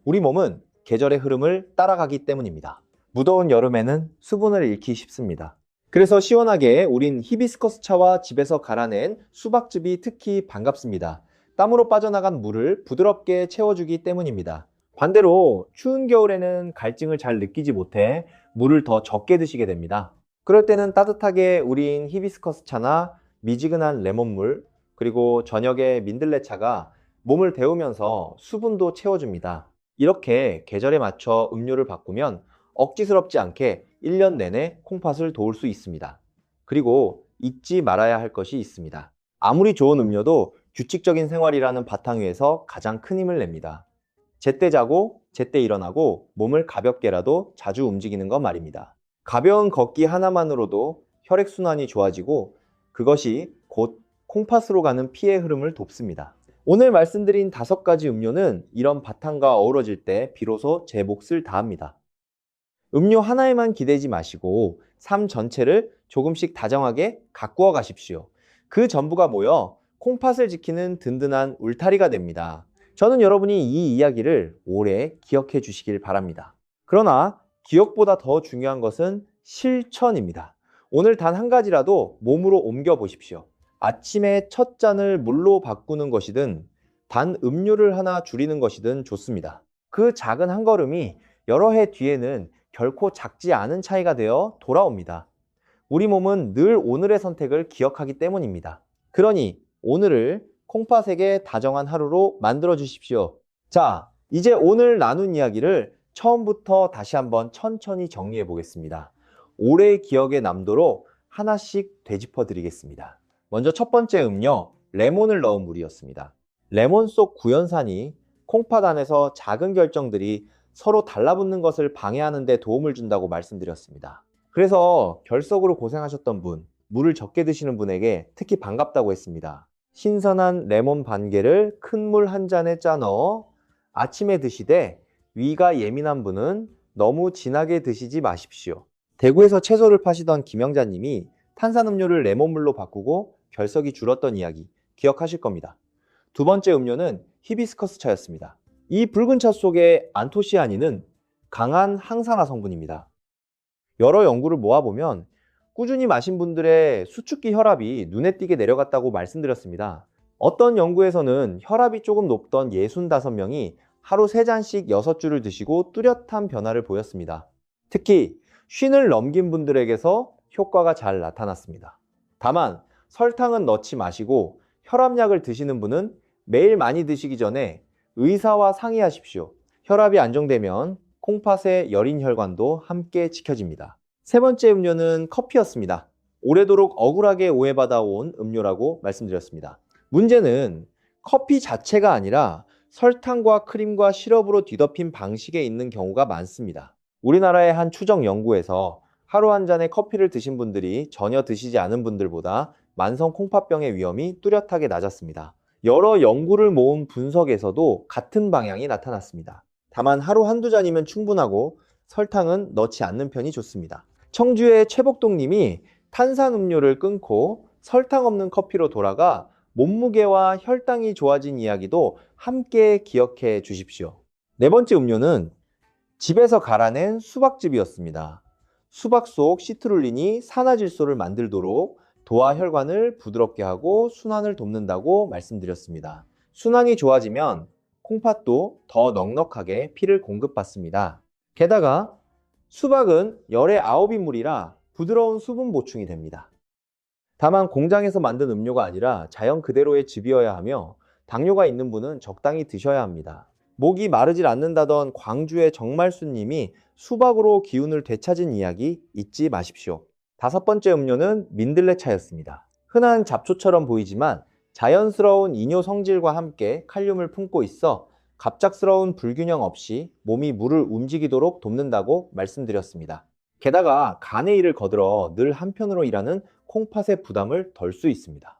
우리 몸은 계절의 흐름을 따라가기 때문입니다. 무더운 여름에는 수분을 잃기 쉽습니다. 그래서 시원하게 우린 히비스커스 차와 집에서 갈아낸 수박즙이 특히 반갑습니다. 땀으로 빠져나간 물을 부드럽게 채워주기 때문입니다. 반대로 추운 겨울에는 갈증을 잘 느끼지 못해 물을 더 적게 드시게 됩니다. 그럴 때는 따뜻하게 우린 히비스커스 차나 미지근한 레몬물, 그리고 저녁에 민들레차가 몸을 데우면서 수분도 채워줍니다. 이렇게 계절에 맞춰 음료를 바꾸면 억지스럽지 않게 1년 내내 콩팥을 도울 수 있습니다. 그리고 잊지 말아야 할 것이 있습니다. 아무리 좋은 음료도 규칙적인 생활이라는 바탕 위에서 가장 큰 힘을 냅니다. 제때 자고 제때 일어나고 몸을 가볍게라도 자주 움직이는 것 말입니다. 가벼운 걷기 하나만으로도 혈액순환이 좋아지고 그것이 곧 콩팥으로 가는 피의 흐름을 돕습니다. 오늘 말씀드린 5가지 음료는 이런 바탕과 어우러질 때 비로소 제 몫을 다합니다. 음료 하나에만 기대지 마시고 삶 전체를 조금씩 다정하게 가꾸어 가십시오. 그 전부가 모여 콩팥을 지키는 든든한 울타리가 됩니다. 저는 여러분이 이 이야기를 오래 기억해 주시길 바랍니다. 그러나 기억보다 더 중요한 것은 실천입니다. 오늘 단 한 가지라도 몸으로 옮겨 보십시오. 아침에 첫 잔을 물로 바꾸는 것이든 단 음료를 하나 줄이는 것이든 좋습니다. 그 작은 한 걸음이 여러 해 뒤에는 결코 작지 않은 차이가 되어 돌아옵니다. 우리 몸은 늘 오늘의 선택을 기억하기 때문입니다. 그러니 오늘을 콩팥에게 다정한 하루로 만들어 주십시오. 자, 이제 오늘 나눈 이야기를 처음부터 다시 한번 천천히 정리해 보겠습니다. 오래 기억에 남도록 하나씩 되짚어 드리겠습니다. 먼저 첫 번째 음료, 레몬을 넣은 물이었습니다. 레몬 속 구연산이 콩팥 안에서 작은 결정들이 서로 달라붙는 것을 방해하는 데 도움을 준다고 말씀드렸습니다. 그래서 결석으로 고생하셨던 분, 물을 적게 드시는 분에게 특히 반갑다고 했습니다. 신선한 레몬 반 개를 큰 물 한 잔에 짜 넣어 아침에 드시되 위가 예민한 분은 너무 진하게 드시지 마십시오. 대구에서 채소를 파시던 김영자님이 탄산음료를 레몬물로 바꾸고 결석이 줄었던 이야기 기억하실 겁니다. 두 번째 음료는 히비스커스 차였습니다. 이 붉은 차 속의 안토시아닌은 강한 항산화 성분입니다. 여러 연구를 모아보면 꾸준히 마신 분들의 수축기 혈압이 눈에 띄게 내려갔다고 말씀드렸습니다. 어떤 연구에서는 혈압이 조금 높던 65명이 하루 3잔씩 6주를 드시고 뚜렷한 변화를 보였습니다. 특히 50을 넘긴 분들에게서 효과가 잘 나타났습니다. 다만 설탕은 넣지 마시고 혈압약을 드시는 분은 매일 많이 드시기 전에 의사와 상의하십시오. 혈압이 안정되면 콩팥의 여린 혈관도 함께 지켜집니다. 세 번째 음료는 커피였습니다. 오래도록 억울하게 오해받아온 음료라고 말씀드렸습니다. 문제는 커피 자체가 아니라 설탕과 크림과 시럽으로 뒤덮인 방식에 있는 경우가 많습니다. 우리나라의 한 추정 연구에서 하루 한 잔의 커피를 드신 분들이 전혀 드시지 않은 분들보다 만성 콩팥병의 위험이 뚜렷하게 낮았습니다. 여러 연구를 모은 분석에서도 같은 방향이 나타났습니다. 다만 하루 한두 잔이면 충분하고 설탕은 넣지 않는 편이 좋습니다. 청주의 최복동 님이 탄산음료를 끊고 설탕 없는 커피로 돌아가 몸무게와 혈당이 좋아진 이야기도 함께 기억해 주십시오. 네 번째 음료는 집에서 갈아낸 수박즙이었습니다. 수박 속 시트룰린이 산화질소를 만들도록 도화 혈관을 부드럽게 하고 순환을 돕는다고 말씀드렸습니다. 순환이 좋아지면 콩팥도 더 넉넉하게 피를 공급받습니다. 게다가 수박은 열의 9인물이라 부드러운 수분 보충이 됩니다. 다만 공장에서 만든 음료가 아니라 자연 그대로의 즙이어야 하며 당뇨가 있는 분은 적당히 드셔야 합니다. 목이 마르질 않는다던 광주의 정말수님이 수박으로 기운을 되찾은 이야기 잊지 마십시오. 다섯 번째 음료는 민들레차였습니다. 흔한 잡초처럼 보이지만 자연스러운 이뇨 성질과 함께 칼륨을 품고 있어 갑작스러운 불균형 없이 몸이 물을 움직이도록 돕는다고 말씀드렸습니다. 게다가 간의 일을 거들어 늘 한편으로 일하는 콩팥의 부담을 덜 수 있습니다.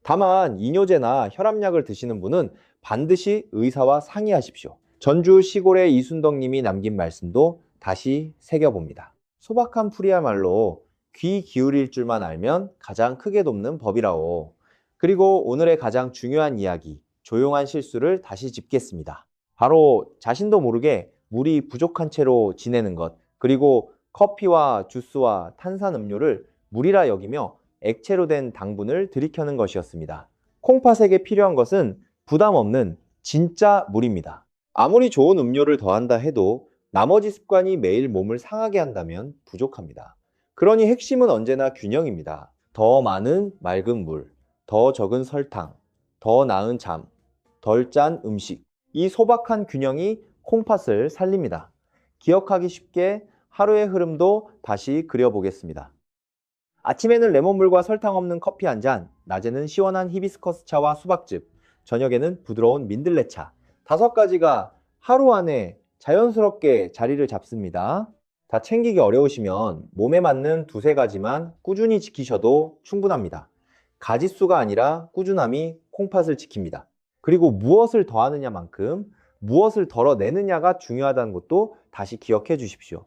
다만 이뇨제나 혈압약을 드시는 분은 반드시 의사와 상의하십시오. 전주 시골의 이순덕 님이 남긴 말씀도 다시 새겨봅니다. 소박한 풀이야말로 귀 기울일 줄만 알면 가장 크게 돕는 법이라오. 그리고 오늘의 가장 중요한 이야기, 조용한 실수를 다시 짚겠습니다. 바로 자신도 모르게 물이 부족한 채로 지내는 것, 그리고 커피와 주스와 탄산음료를 물이라 여기며 액체로 된 당분을 들이켜는 것이었습니다. 콩팥에게 필요한 것은 부담 없는 진짜 물입니다. 아무리 좋은 음료를 더한다 해도 나머지 습관이 매일 몸을 상하게 한다면 부족합니다. 그러니 핵심은 언제나 균형입니다. 더 많은 맑은 물, 더 적은 설탕, 더 나은 잠, 덜 짠 음식. 이 소박한 균형이 콩팥을 살립니다. 기억하기 쉽게 하루의 흐름도 다시 그려보겠습니다. 아침에는 레몬물과 설탕 없는 커피 한 잔, 낮에는 시원한 히비스커스 차와 수박즙, 저녁에는 부드러운 민들레차. 5가지가 하루 안에 자연스럽게 자리를 잡습니다. 다 챙기기 어려우시면 몸에 맞는 2-3가지만 꾸준히 지키셔도 충분합니다. 가짓수가 아니라 꾸준함이 콩팥을 지킵니다. 그리고 무엇을 더하느냐만큼 무엇을 덜어내느냐가 중요하다는 것도 다시 기억해 주십시오.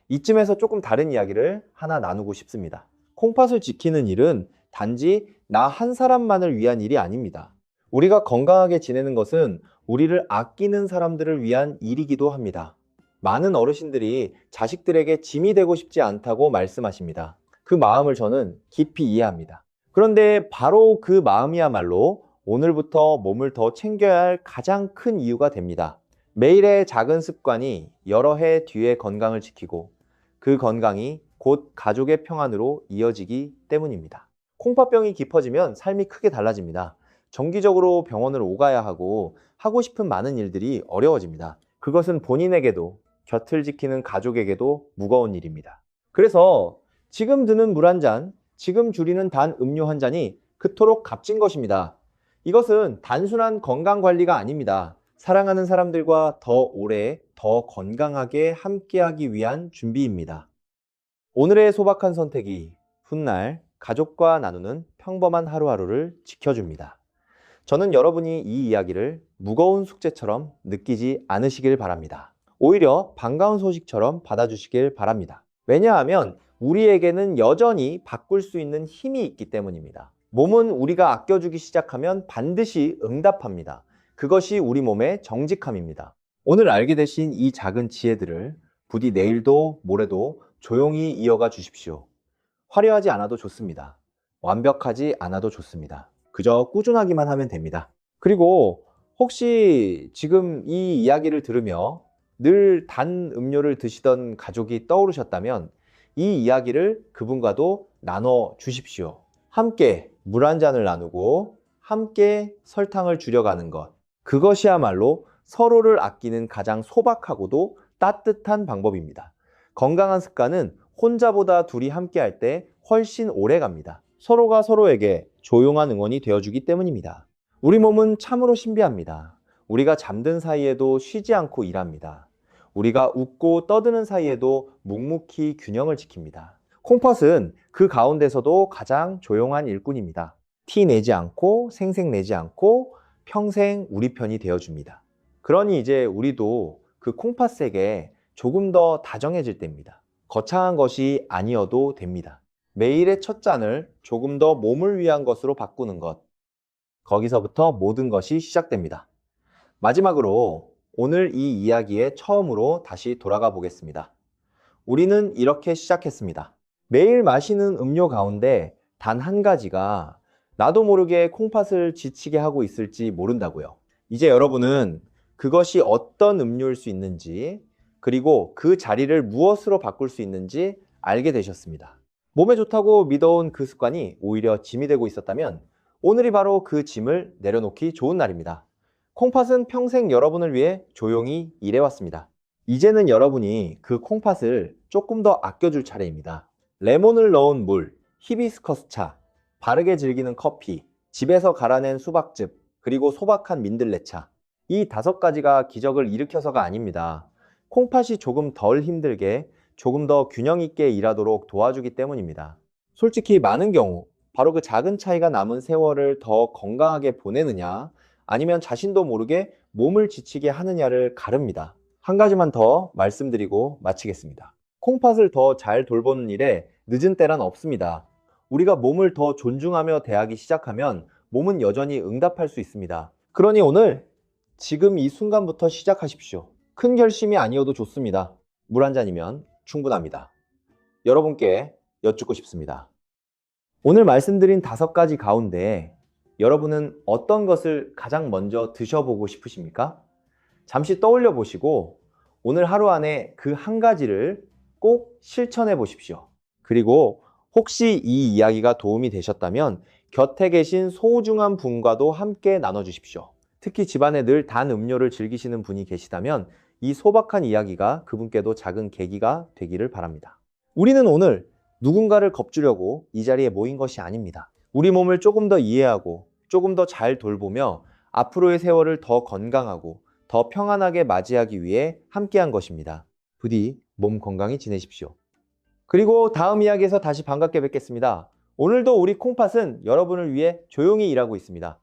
이쯤에서 조금 다른 이야기를 하나 나누고 싶습니다. 콩팥을 지키는 일은 단지 나 한 사람만을 위한 일이 아닙니다. 우리가 건강하게 지내는 것은 우리를 아끼는 사람들을 위한 일이기도 합니다. 많은 어르신들이 자식들에게 짐이 되고 싶지 않다고 말씀하십니다. 그 마음을 저는 깊이 이해합니다. 그런데 바로 그 마음이야말로 오늘부터 몸을 더 챙겨야 할 가장 큰 이유가 됩니다. 매일의 작은 습관이 여러 해 뒤에 건강을 지키고 그 건강이 곧 가족의 평안으로 이어지기 때문입니다. 콩팥병이 깊어지면 삶이 크게 달라집니다. 정기적으로 병원을 오가야 하고 싶은 많은 일들이 어려워집니다. 그것은 본인에게도 곁을 지키는 가족에게도 무거운 일입니다. 그래서 지금 드는 물 한 잔, 지금 줄이는 단 음료 한 잔이 그토록 값진 것입니다. 이것은 단순한 건강관리가 아닙니다. 사랑하는 사람들과 더 오래, 더 건강하게 함께하기 위한 준비입니다. 오늘의 소박한 선택이 훗날 가족과 나누는 평범한 하루하루를 지켜줍니다. 저는 여러분이 이 이야기를 무거운 숙제처럼 느끼지 않으시길 바랍니다. 오히려 반가운 소식처럼 받아주시길 바랍니다. 왜냐하면 우리에게는 여전히 바꿀 수 있는 힘이 있기 때문입니다. 몸은 우리가 아껴주기 시작하면 반드시 응답합니다. 그것이 우리 몸의 정직함입니다. 오늘 알게 되신 이 작은 지혜들을 부디 내일도 모레도 조용히 이어가 주십시오. 화려하지 않아도 좋습니다. 완벽하지 않아도 좋습니다. 그저 꾸준하기만 하면 됩니다. 그리고 혹시 지금 이 이야기를 들으며 늘 단 음료를 드시던 가족이 떠오르셨다면 이 이야기를 그분과도 나눠 주십시오. 함께 물 한 잔을 나누고 함께 설탕을 줄여가는 것. 그것이야말로 서로를 아끼는 가장 소박하고도 따뜻한 방법입니다. 건강한 습관은 혼자보다 둘이 함께 할 때 훨씬 오래 갑니다. 서로가 서로에게 조용한 응원이 되어주기 때문입니다. 우리 몸은 참으로 신비합니다. 우리가 잠든 사이에도 쉬지 않고 일합니다. 우리가 웃고 떠드는 사이에도 묵묵히 균형을 지킵니다. 콩팥은 그 가운데서도 가장 조용한 일꾼입니다. 티 내지 않고 생색 내지 않고 평생 우리 편이 되어줍니다. 그러니 이제 우리도 그 콩팥에게 조금 더 다정해질 때입니다. 거창한 것이 아니어도 됩니다. 매일의 첫 잔을 조금 더 몸을 위한 것으로 바꾸는 것. 거기서부터 모든 것이 시작됩니다. 마지막으로 오늘 이 이야기에 처음으로 다시 돌아가 보겠습니다. 우리는 이렇게 시작했습니다. 매일 마시는 음료 가운데 단 한 가지가 나도 모르게 콩팥을 지치게 하고 있을지 모른다고요. 이제 여러분은 그것이 어떤 음료일 수 있는지, 그리고 그 자리를 무엇으로 바꿀 수 있는지 알게 되셨습니다. 몸에 좋다고 믿어온 그 습관이 오히려 짐이 되고 있었다면 오늘이 바로 그 짐을 내려놓기 좋은 날입니다. 콩팥은 평생 여러분을 위해 조용히 일해왔습니다. 이제는 여러분이 그 콩팥을 조금 더 아껴줄 차례입니다. 레몬을 넣은 물, 히비스커스 차, 바르게 즐기는 커피, 집에서 갈아낸 수박즙, 그리고 소박한 민들레차. 이 5가지가 기적을 일으켜서가 아닙니다. 콩팥이 조금 덜 힘들게, 조금 더 균형 있게 일하도록 도와주기 때문입니다. 솔직히 많은 경우 바로 그 작은 차이가 남은 세월을 더 건강하게 보내느냐, 아니면 자신도 모르게 몸을 지치게 하느냐를 가릅니다. 한 가지만 더 말씀드리고 마치겠습니다. 콩팥을 더 잘 돌보는 일에 늦은 때란 없습니다. 우리가 몸을 더 존중하며 대하기 시작하면 몸은 여전히 응답할 수 있습니다. 그러니 오늘 지금 이 순간부터 시작하십시오. 큰 결심이 아니어도 좋습니다. 물 한 잔이면 충분합니다. 여러분께 여쭙고 싶습니다. 오늘 말씀드린 5가지 가운데 여러분은 어떤 것을 가장 먼저 드셔보고 싶으십니까? 잠시 떠올려 보시고 오늘 하루 안에 그 한 가지를 꼭 실천해 보십시오. 그리고 혹시 이 이야기가 도움이 되셨다면 곁에 계신 소중한 분과도 함께 나눠주십시오. 특히 집안에 늘 단 음료를 즐기시는 분이 계시다면 이 소박한 이야기가 그분께도 작은 계기가 되기를 바랍니다. 우리는 오늘 누군가를 겁주려고 이 자리에 모인 것이 아닙니다. 우리 몸을 조금 더 이해하고 조금 더 잘 돌보며 앞으로의 세월을 더 건강하고 더 평안하게 맞이하기 위해 함께한 것입니다. 부디 몸 건강히 지내십시오. 그리고 다음 이야기에서 다시 반갑게 뵙겠습니다. 오늘도 우리 콩팥은 여러분을 위해 조용히 일하고 있습니다.